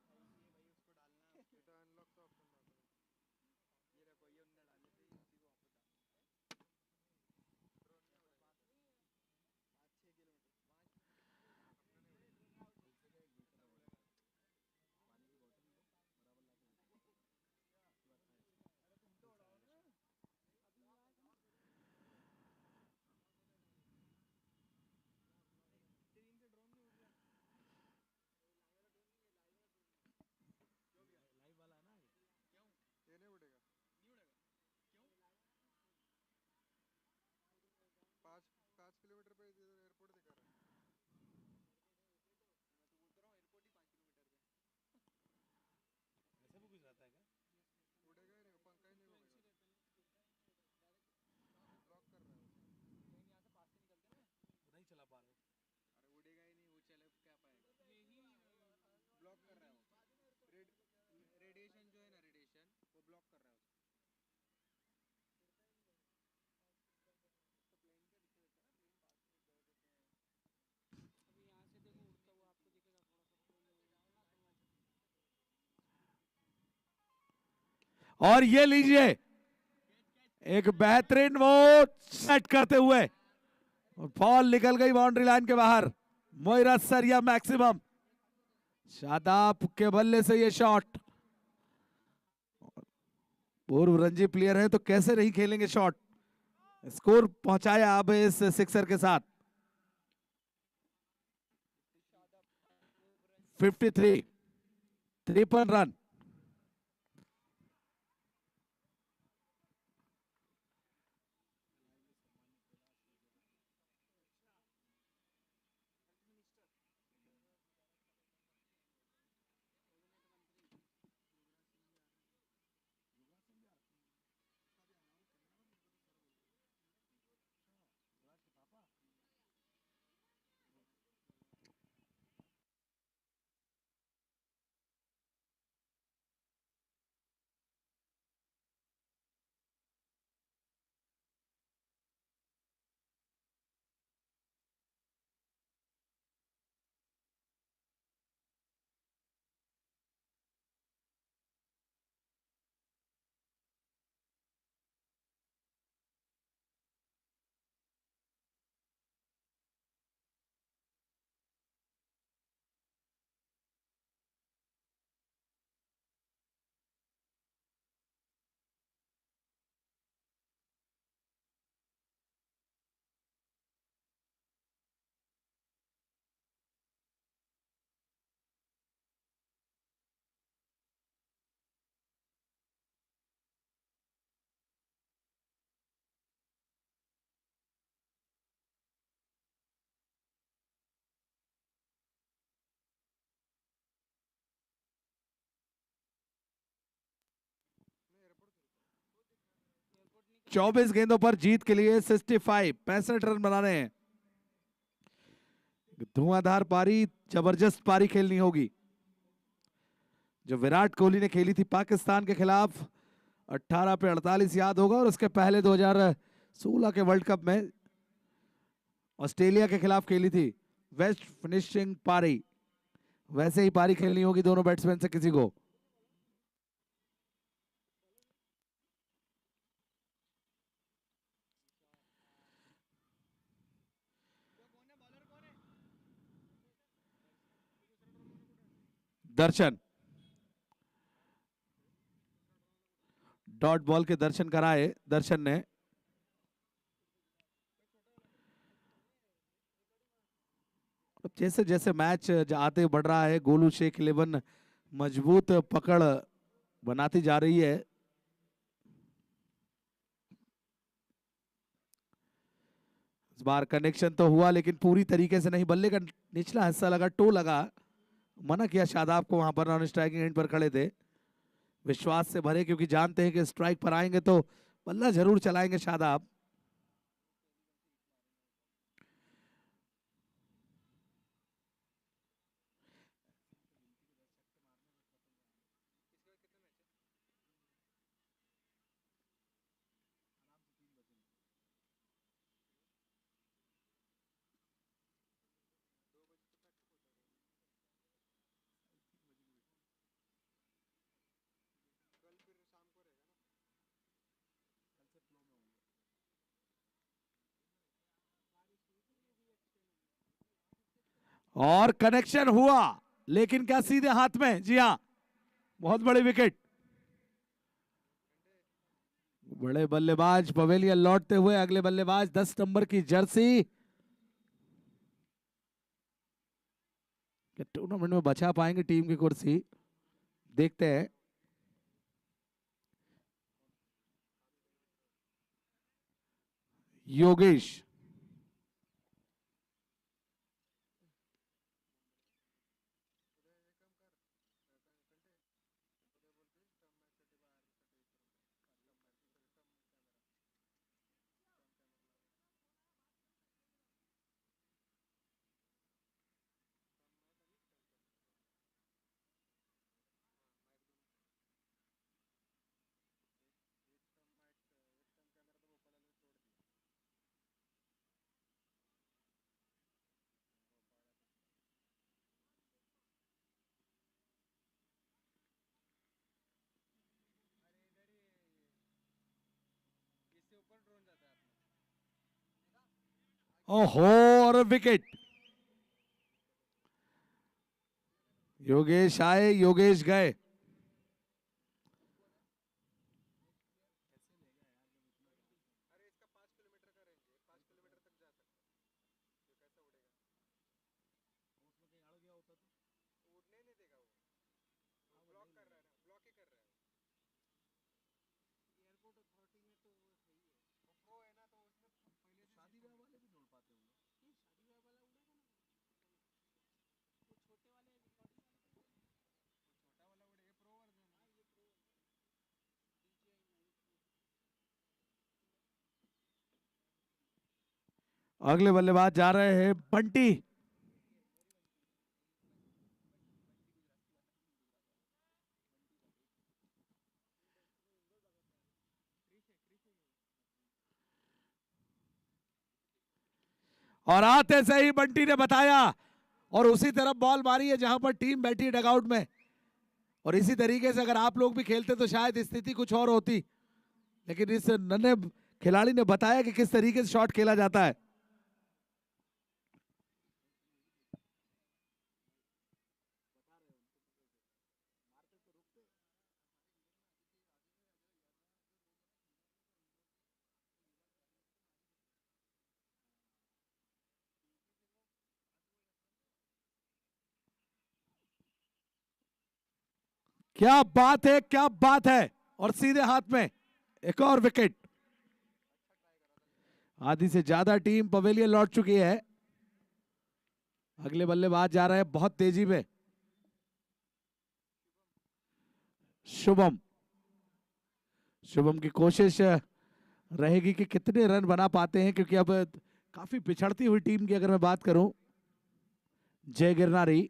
और ये लीजिए एक बेहतरीन वो सेट करते हुए बॉल निकल गई बाउंड्री लाइन के बाहर। मोइरा सरिया मैक्सिमम, शादाब के बल्ले से ये शॉट। पूर्व रणजी प्लेयर है तो कैसे नहीं खेलेंगे शॉट। स्कोर पहुंचाया अब इस सिक्सर के साथ 53, 53 रन। चौबीस गेंदों पर जीत के लिए 65, 65 रन बनाने हैं। धुआंधार पारी, जबरदस्त पारी खेलनी होगी जो विराट कोहली ने खेली थी पाकिस्तान के खिलाफ 18 पे 48 याद होगा, और उसके पहले 2016 के वर्ल्ड कप में ऑस्ट्रेलिया के खिलाफ खेली थी। वेस्ट फिनिशिंग पारी, वैसे ही पारी खेलनी होगी दोनों बैट्समैन से किसी को। दर्शन डॉट बॉल के दर्शन कराए दर्शन ने। अब जैसे जैसे मैच आते बढ़ रहा है, गोलू शेख 11 मजबूत पकड़ बनाती जा रही है। इस बार कनेक्शन तो हुआ लेकिन पूरी तरीके से नहीं, बल्ले का निचला हिस्सा लगा, टो लगा। मना किया शादाब को, वहां पर नॉन स्ट्राइकिंग एंड पर खड़े थे, विश्वास से भरे, क्योंकि जानते हैं कि स्ट्राइक पर आएंगे तो बल्ला जरूर चलाएंगे शादाब। और कनेक्शन हुआ, लेकिन क्या सीधे हाथ में? जी हाँ, बहुत बड़ी विकेट। बड़े बल्लेबाज पवेलियन लौटते हुए, अगले बल्लेबाज 10 नंबर की जर्सी। टूर्नामेंट में बचा पाएंगे टीम की कुर्सी, देखते हैं। योगेश, ओहो, और विकेट। योगेश आए, योगेश गए। अगले बल्लेबाज जा रहे हैं बंटी। और आते से ही बंटी ने बताया, और उसी तरफ बॉल मारी है जहां पर टीम बैठी है डगआउट में। और इसी तरीके से अगर आप लोग भी खेलते तो शायद स्थिति कुछ और होती, लेकिन इस नन्हे खिलाड़ी ने बताया कि किस तरीके से शॉट खेला जाता है। क्या बात है, क्या बात है, और सीधे हाथ में एक और विकेट। आधी से ज्यादा टीम पवेलियन लौट चुकी है। अगले बल्लेबाज जा रहे हैं बहुत तेजी में, शुभम। शुभम की कोशिश रहेगी कि कितने रन बना पाते हैं, क्योंकि अब काफी पिछड़ती हुई टीम की अगर मैं बात करूं, जय गिरनारी।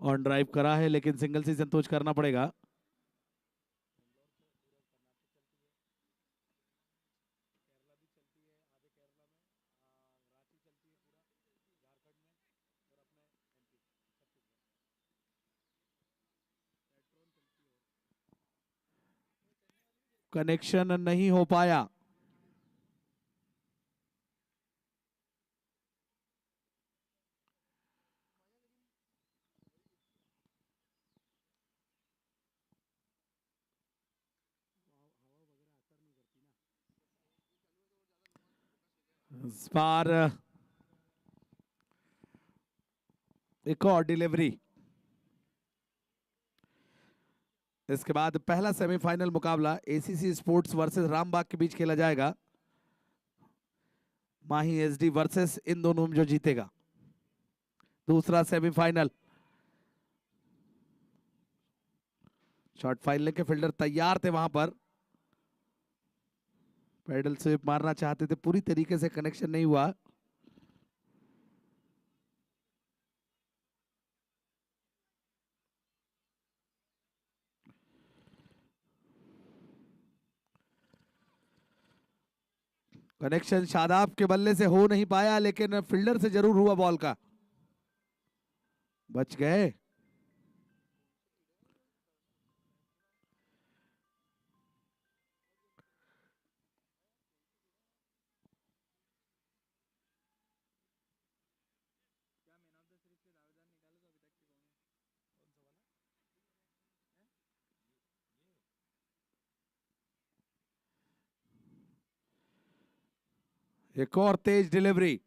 ऑन ड्राइव करा है लेकिन सिंगल से संतोष करना पड़ेगा। कनेक्शन नहीं हो पाया। इस बार एक और डिलीवरी। इसके बाद पहला सेमीफाइनल मुकाबला एसीसी स्पोर्ट्स वर्सेस रामबाग के बीच खेला जाएगा। माही एसडी वर्सेस इन दोनों में जो जीतेगा। दूसरा सेमीफाइनल। शॉट फाइनल के फील्डर तैयार थे वहां पर, पैडल स्वीप मारना चाहते थे, पूरी तरीके से कनेक्शन नहीं हुआ। कनेक्शन शादाब के बल्ले से हो नहीं पाया लेकिन फील्डर से जरूर हुआ बॉल का। बच गए। एक और तेज डिलीवरी।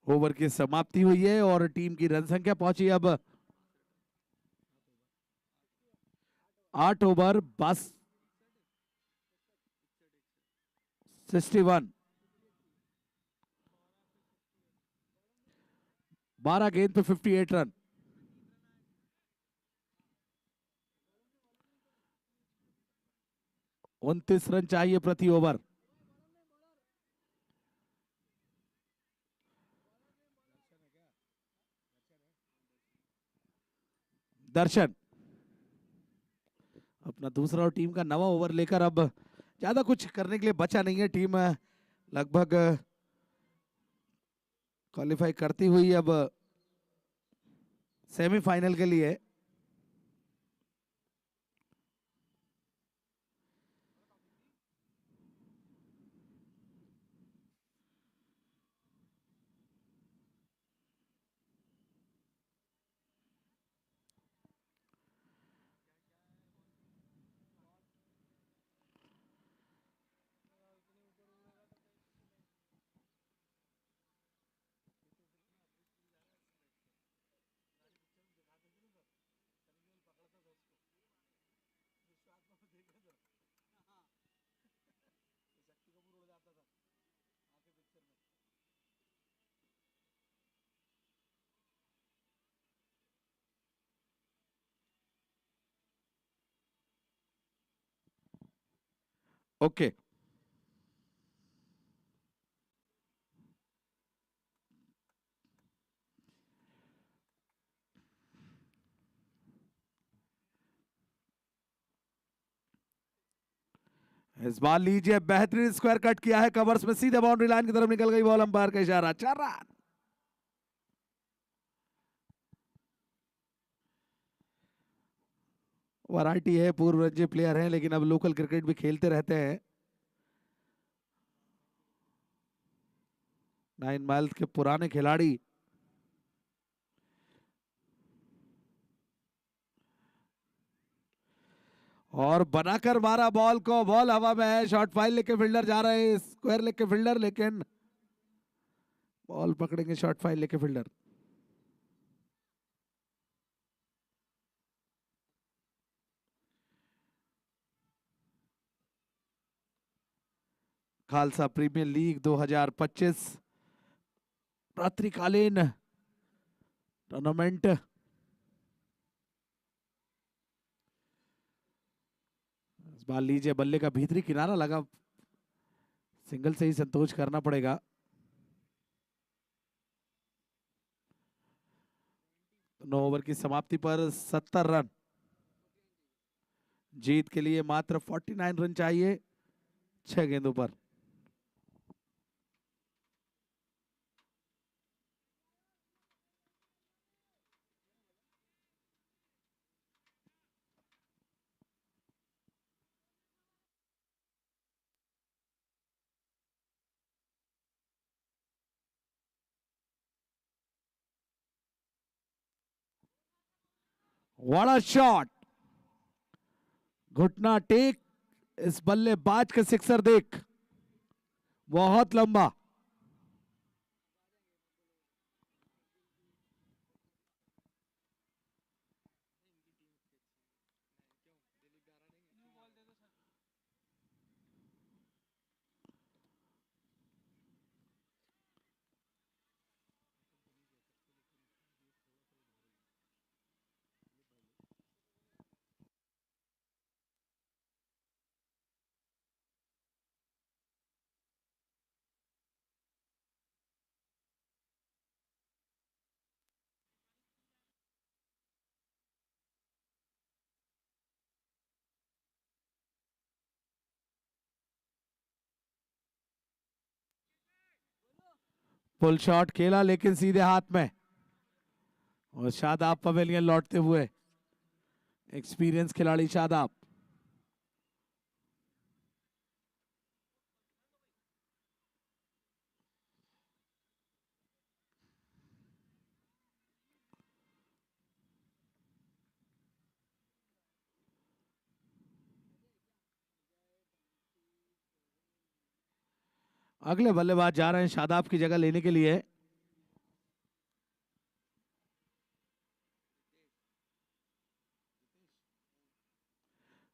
ओवर की समाप्ति हुई है और टीम की रन संख्या पहुंची अब 8 ओवर बस 61। 12 गेंद पे 58 रन। उनतीस रन चाहिए प्रति ओवर। दर्शन अपना दूसरा और टीम का नवा ओवर लेकर अब ज्यादा कुछ करने के लिए बचा नहीं है। टीम लगभग क्वालिफाई करती हुई अब सेमीफाइनल के लिए। ओके इस बार लीजिए, बेहतरीन स्क्वायर कट किया है कवर्स में, सीधे बाउंड्री लाइन की तरफ निकल गई बॉल, अंपायर का इशारा, 4 रन। वैरायटी है, पूर्व रणजी प्लेयर हैं लेकिन अब लोकल क्रिकेट भी खेलते रहते हैं। 9 माइल्स के पुराने खिलाड़ी। और बनाकर मारा बॉल को, बॉल हवा में है, शॉर्ट फाइल लेके फील्डर जा रहे हैं, स्क्वायर लेके फील्डर, लेकिन बॉल पकड़ेंगे शॉर्ट फाइल लेके फील्डर। खालसा प्रीमियर लीग 2025 रात्रिकालीन टूर्नामेंट। इस बार लीजिए, बल्ले का भीतरी किनारा लगा, सिंगल से ही संतोष करना पड़ेगा। नौ ओवर की समाप्ति पर 70 रन। जीत के लिए मात्र 49 रन चाहिए 6 गेंदों पर। बड़ा शॉट, घुटना टेक, इस बल्लेबाज का सिक्सर देख, बहुत लंबा। पुल शॉट खेला लेकिन सीधे हाथ में, और शादाब पवेलियन लौटते हुए, एक्सपीरियंस खिलाड़ी शादाब। अगले बल्लेबाज जा रहे हैं शादाब की जगह लेने के लिए।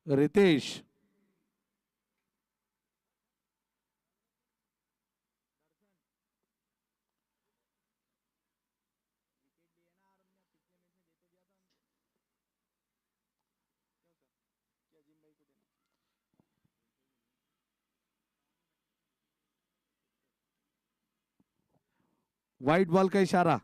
रितेश। वाइट बॉल का इशारा।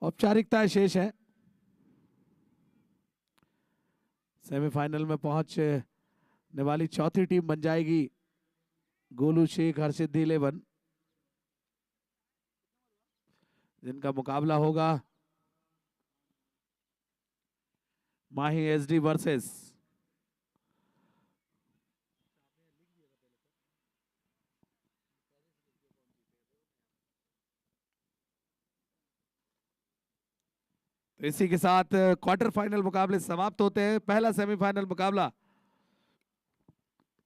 औपचारिकता शेष है। सेमीफाइनल में पहुंचने वाली चौथी टीम बन जाएगी गोलू शेख हरसिद्धि 11, जिनका मुकाबला होगा माही एसडी वर्सेस तो इसी के साथ क्वार्टर फाइनल मुकाबले समाप्त होते हैं। पहला सेमीफाइनल मुकाबला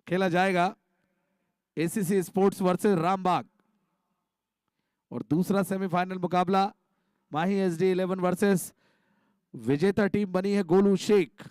खेला जाएगा एसीसी स्पोर्ट्स वर्सेस रामबाग, और दूसरा सेमीफाइनल मुकाबला माही एसडी 11 वर्सेस विजेता टीम बनी है गोलू शेख।